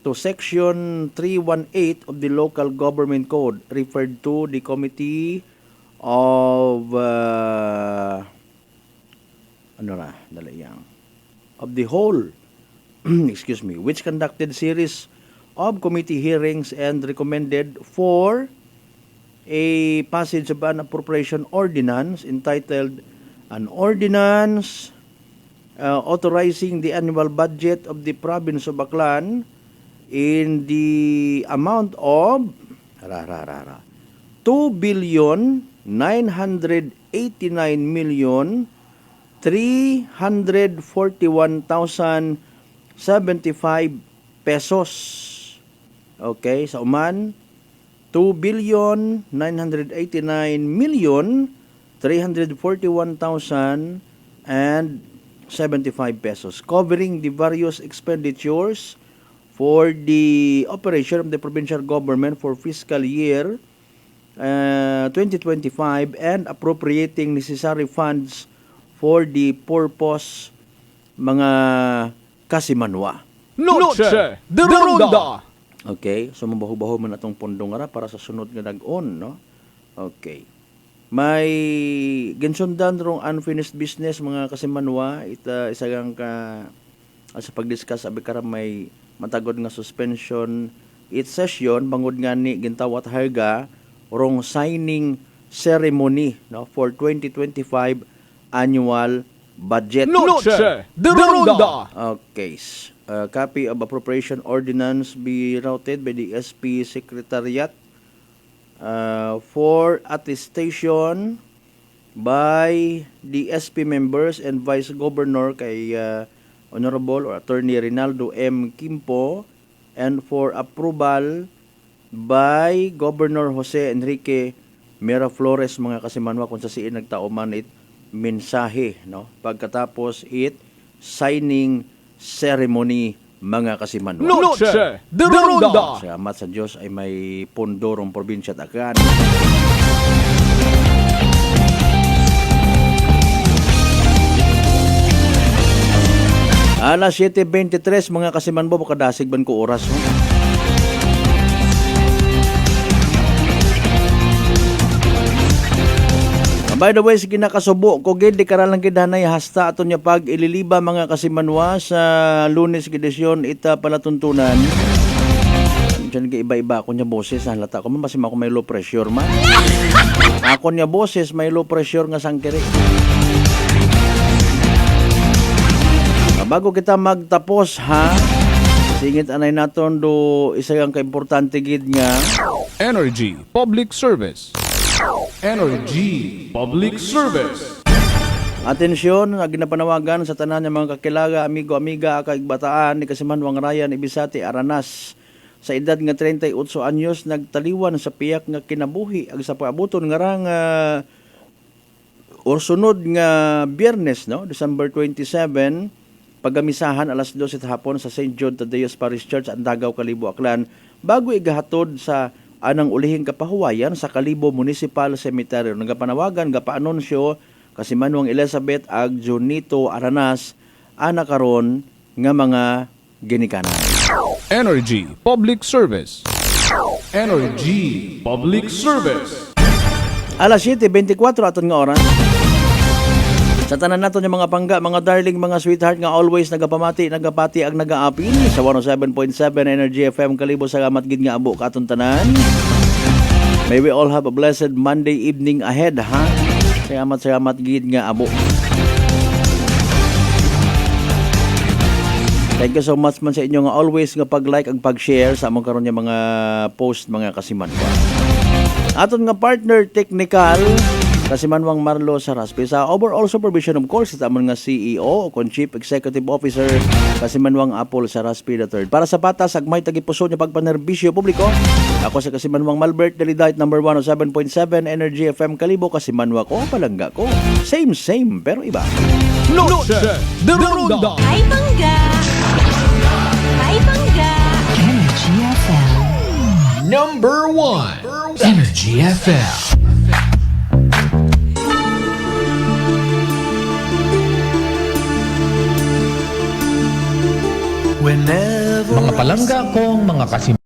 to Section 318 of the Local Government Code referred to the Committee of of the Whole excuse me, which conducted series of committee hearings and recommended for a passage of an appropriation ordinance entitled An Ordinance Authorizing the Annual Budget of the Province of Aklan in the amount of 2,989,341,075 pesos. Okay, sa uman 2,989,341,075 pesos, covering the various expenditures for the operation of the provincial government for fiscal year 2025 and appropriating necessary funds for the purpose, mga kasimanwa. Noche de Ronda. Okay, so mabaho-baho man atong pondong ara para sa sunod nga dag-on, no? Okay. May ginsundan rong unfinished business, mga kasimanwa, isagang ka sa pag-discuss abi karam may matagod nga suspension session bangod nga ni gintawat harga rong signing ceremony, no, for 2025 annual budget. Noche de Ronda. Okay. Copy of appropriation ordinance be routed by the SP Secretariat for attestation by the SP members and Vice Governor kay Honorable or Attorney Rinaldo M. Quimpo, and for approval by Governor Jose Enrique Miraflores, mga kasimanwa, kung sa siin nagtauman it mensahe, no, pagkatapos it signing ceremony, mga kasimanwa. Noche de Ronda. Salamat sa Diyos ay may pondo rong probinsya takan. Alas 7:23, mga kasimanbo, kadasig ban ko oras, no? By the way, sige nakasubo ko gid di karalang kidanay hasta aton nya pag ililiba, mga kasimanwa, sa Lunes gidisyon ita palatuntunan. Diyan kay iba-iba ako nya boses, halata ko man basim ako may low pressure man. Ako nya boses may low pressure nga sangkiri. Bago kita magtapos, ha, singit anay naton do isa yang kaimportante gid nga Energy Public Service. Energy Public Service. Atensyon, nga ginapanawagan sa tanan ng mga kakilaga, amigo, amiga, kaigbataan ni Kasimanwang Ryan Ibisati Aranas sa edad nga 38 anyos nagtaliwan sa piyak nga kinabuhi ag sa paabuton nga rang or sunod nga Biyernes, no, December 27, pagamisahan alas 12 hapon sa St. John Tadeos Parish Church ang Dagaw, Kalibo, Aklan, bago igahatod sa anang ulihing kapahuwayan sa Kalibo Municipal Cemetery. Nagapanawagan, gapaanunsyo Kasimanwang Elizabeth ag Junito Aranas ana karon nga mga ginikanan. Energy Public Service. Energy Public Service. Alas 7:24 aton nga oras. Sa tanan naton yung mga pangga, mga darling, mga sweetheart nga always nagapamati, nagapati ang nagaapil sa 107.7 Energy FM Kalibo sa gid nga abo katon tanan. May we all have a blessed Monday evening ahead, ha? Salamat gid nga abo. Thank you so much man sa inyo nga always nga pag-like ag pag-share sa among karon nga mga post mga kasiman ko. Aton nga partner technical Kasimanwang Marlo Saraspe sa overall supervision of course sa amon nga CEO o Chief Executive Officer Kasimanwang Apple Saraspe III. Para sa patas agmay tagipuso nya pagpanerbisyo publiko. Ako sa Kasimanwang Malbert Delidite number 107.7 Energy FM Kalibo Kasimanwa ko palangga ko. Same pero iba. Noche de Ronda. Ay bangga! Ay bangga! Energy FM. Number 1. Energy FM. Whenever Mga palangga kong mga